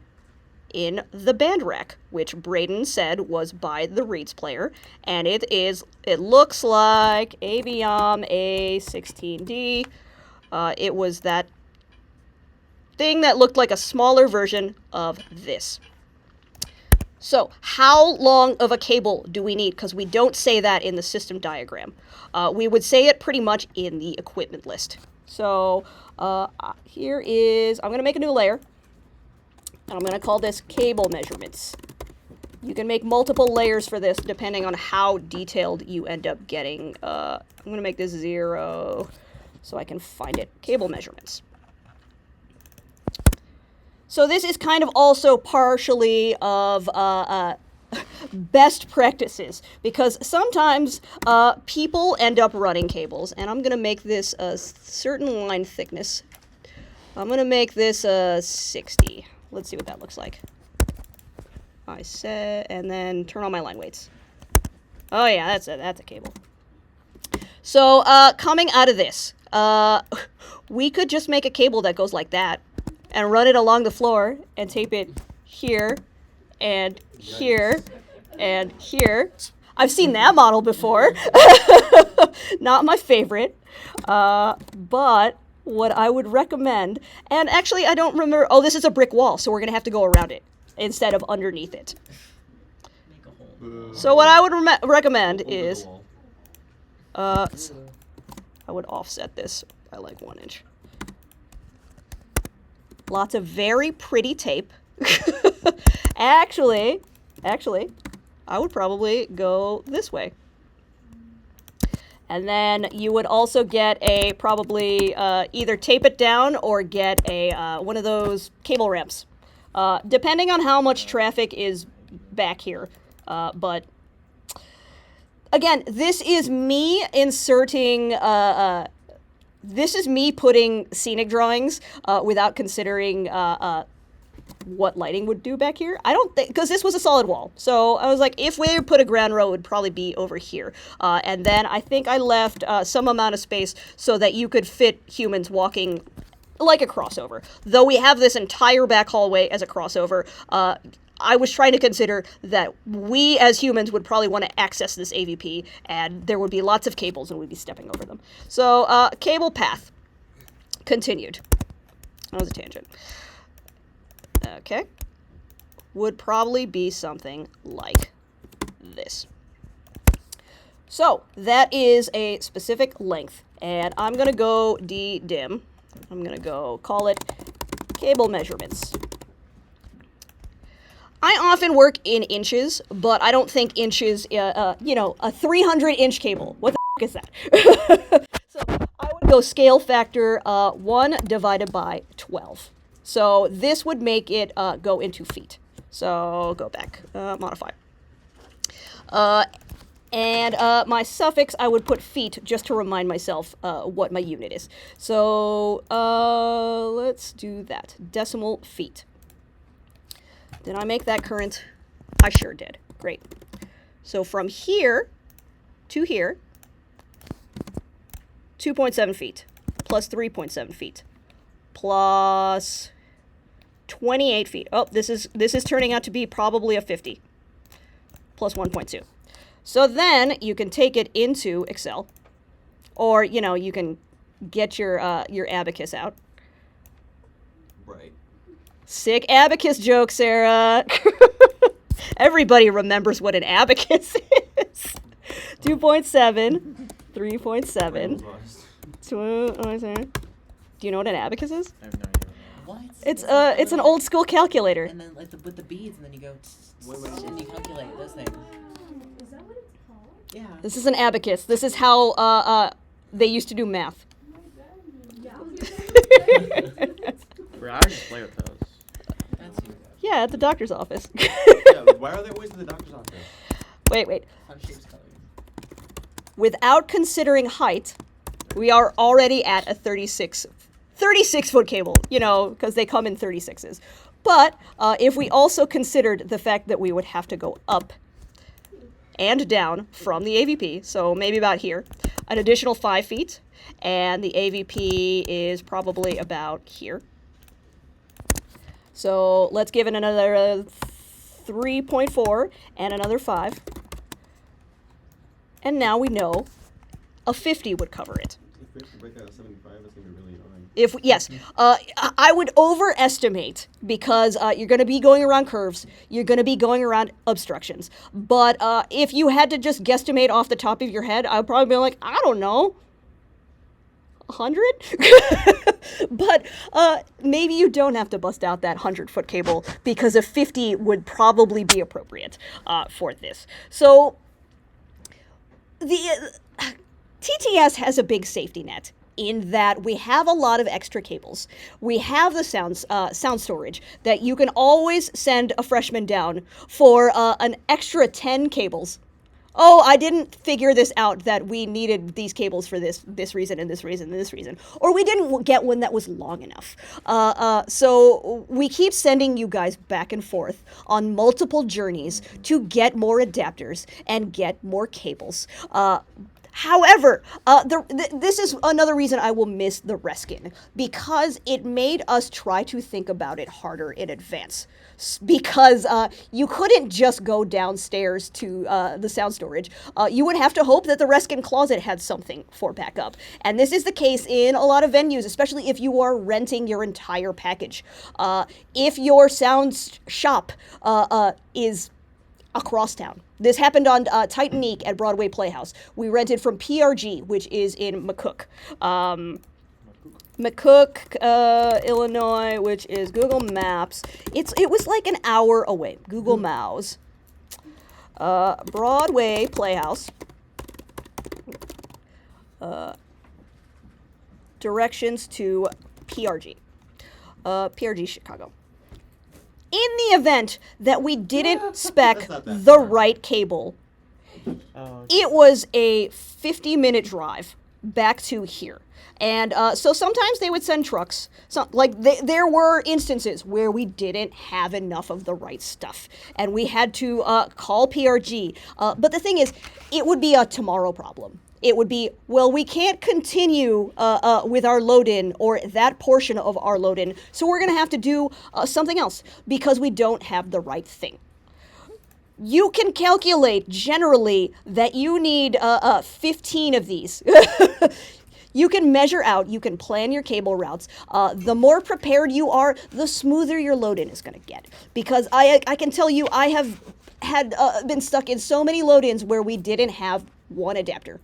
in the band rack, which Braden said was by the Reeds player, and it looks like Aviom A16D. It was that thing that looked like a smaller version of this. So, how long of a cable do we need? Because we don't say that in the system diagram. We would say it pretty much in the equipment list. So, here is, I'm going to make a new layer. And I'm going to call this cable measurements. You can make multiple layers for this depending on how detailed you end up getting. I'm going to make this 0 so I can find it. Cable measurements. So this is kind of also partially of best practices, because sometimes people end up running cables, and I'm going to make this a certain line thickness. I'm going to make this 60. Let's see what that looks like. I said, and then turn on my line weights. Oh yeah, that's a cable. So coming out of this, we could just make a cable that goes like that, and run it along the floor, and tape it here, and here, and here. I've seen that model before. Not my favorite, but what I would recommend, and actually I don't remember, oh, this is a brick wall, so we're going to have to go around it instead of underneath it. Make a hole. So what I would recommend Over the is, wall. I would offset this by like 1 inch. Lots of very pretty tape. Actually, I would probably go this way. And then you would also get a probably either tape it down or get a one of those cable ramps, depending on how much traffic is back here. But again, this is me inserting. This is me putting scenic drawings without considering what lighting would do back here. I don't think, because this was a solid wall. So I was like, if we put a ground row, it would probably be over here. And then I think I left some amount of space so that you could fit humans walking like a crossover. Though we have this entire back hallway as a crossover, I was trying to consider that we as humans would probably want to access this AVP, and there would be lots of cables and we'd be stepping over them. So, cable path. Continued. That was a tangent. Okay. Would probably be something like this. So, that is a specific length, and I'm going to go dim. I'm going to go call it cable measurements. I often work in inches, but I don't think inches, a 300-inch cable. What the f*** is that? So I would go scale factor 1 divided by 12. So this would make it go into feet. So go back, modify. And my suffix, I would put feet just to remind myself what my unit is. So let's do that. Decimal feet. Did I make that current? I sure did. Great. So from here to here, 2.7 feet, plus 3.7 feet, plus 28 feet. Oh, this is turning out to be probably a 50, plus 1.2. So then you can take it into Excel, or you can get your abacus out. Right. Sick abacus joke, Sarah. Everybody remembers what an abacus is. 2.7, 3.7. Do you know what an abacus is? I have no idea. What? It's an old school calculator. And then like with the beads, and then you go Wait. and you calculate those things. Is that what it's called? Yeah. This is an abacus. This is how they used to do math. Yeah. I was gonna say. Bro, I just play with those. That's you. Yeah, at the doctor's office. Yeah, why are they always in the doctor's office? Wait. Fun shapes color. Without considering height, we are already at a 36-foot cable, because they come in 36s. But if we also considered the fact that we would have to go up and down from the AVP, so maybe about here, an additional 5 feet, and the AVP is probably about here. So let's give it another 3.4 and another 5. And now we know a 50 would cover it. If we have to break out a 75, that's going to be really annoying. Yes, I would overestimate because you're going to be going around curves, you're going to be going around obstructions. But if you had to just guesstimate off the top of your head, I would probably be like, I don't know, 100? But maybe you don't have to bust out that 100-foot cable because a 50 would probably be appropriate for this. So the TTS has a big safety net in that we have a lot of extra cables. We have the sound storage that you can always send a freshman down for an extra 10 cables. Oh, I didn't figure this out that we needed these cables for this reason and this reason and this reason. Or we didn't get one that was long enough. So we keep sending you guys back and forth on multiple journeys to get more adapters and get more cables. However, this is another reason I will miss the reskin, because it made us try to think about it harder in advance. Because you couldn't just go downstairs to the sound storage. You would have to hope that the reskin closet had something for backup. And this is the case in a lot of venues, especially if you are renting your entire package. If your sound shop is across town. This happened on Titanic at Broadway Playhouse. We rented from PRG, which is in McCook. McCook, Illinois, which is Google Maps. It was like an hour away. Google Maps. Broadway Playhouse. Directions to PRG. PRG Chicago. In the event that we didn't spec the right cable, it was a 50-minute drive back to here. And so sometimes they would send trucks. There were instances where we didn't have enough of the right stuff, and we had to call PRG. But the thing is, it would be a tomorrow problem. It would be, well, we can't continue with our load-in or that portion of our load-in, so we're going to have to do something else because we don't have the right thing. You can calculate generally that you need 15 of these. You can measure out, you can plan your cable routes. The more prepared you are, the smoother your load-in is going to get. Because I can tell you, I have been stuck in so many load-ins where we didn't have one adapter.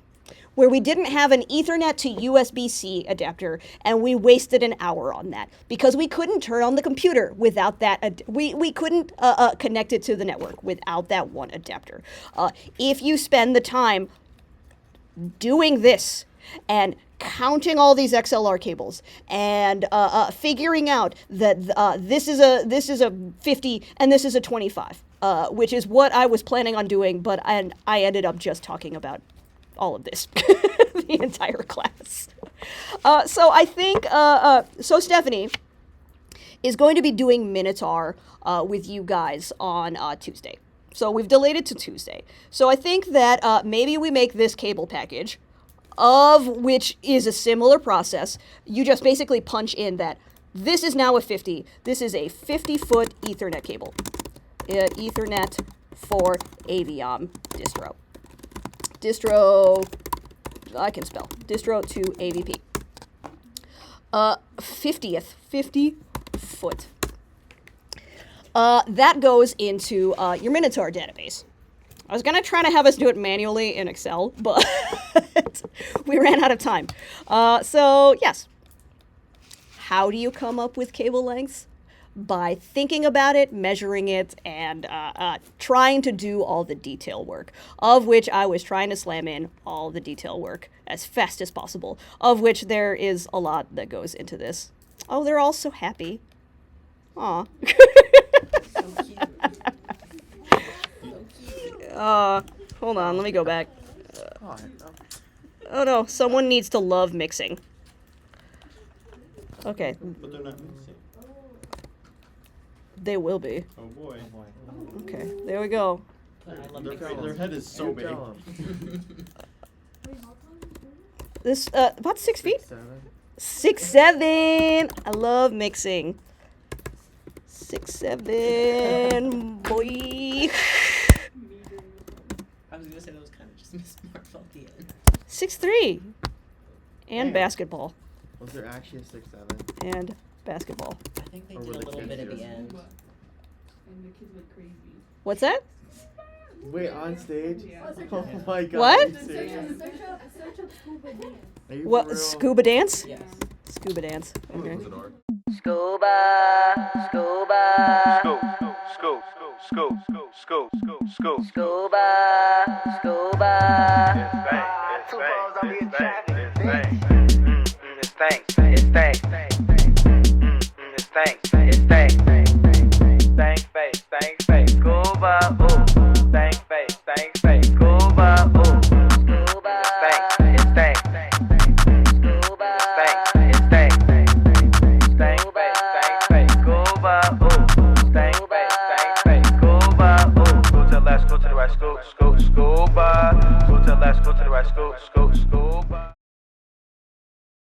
Where we didn't have an Ethernet to USB-C adapter, and we wasted an hour on that because we couldn't turn on the computer without that. We couldn't connect it to the network without that one adapter. If you spend the time doing this and counting all these XLR cables and figuring out that this is a 50 and this is a 25, which is what I was planning on doing, but I ended up just talking about all of this, the entire class. So I think, so Stephanie is going to be doing Minotaur with you guys on Tuesday. So we've delayed it to Tuesday. So I think that maybe we make this cable package, of which is a similar process. You just basically punch in that this is now a 50. This is a 50-foot Ethernet cable. Ethernet for Aviom distro. Distro, I can spell. Distro to AVP. 50 foot. That goes into your Minotaur database. I was going to try to have us do it manually in Excel, but we ran out of time. So, yes. How do you come up with cable lengths? By thinking about it, measuring it, and trying to do all the detail work, of which I was trying to slam in all the detail work as fast as possible, of which there is a lot that goes into this. Oh, they're all so happy. Aw. So cute. Hold on, let me go back. Oh no, someone needs to love mixing. Okay. But they're not mixing. They will be. Oh boy. Okay, there we go. I love Their head is so big. This, about 6 feet? 7. 6'7". I love mixing. 6'7", boy. I was gonna say that was kind of just Miss Marvel at the end. 6'3". And Damn. basketball. Was there actually a 6'7"? And basketball. I think they Or did were a the little kids bit at the here? end. And the kids went crazy. What's that? Wait, on stage? Yeah. Oh my god. What? Are you serious? Search up scuba dance. Are you for What? real? Scuba dance? Yes. Scuba dance. Okay. Was it art? Scuba, scuba, Scoop, scuba, scuba. It's thanks.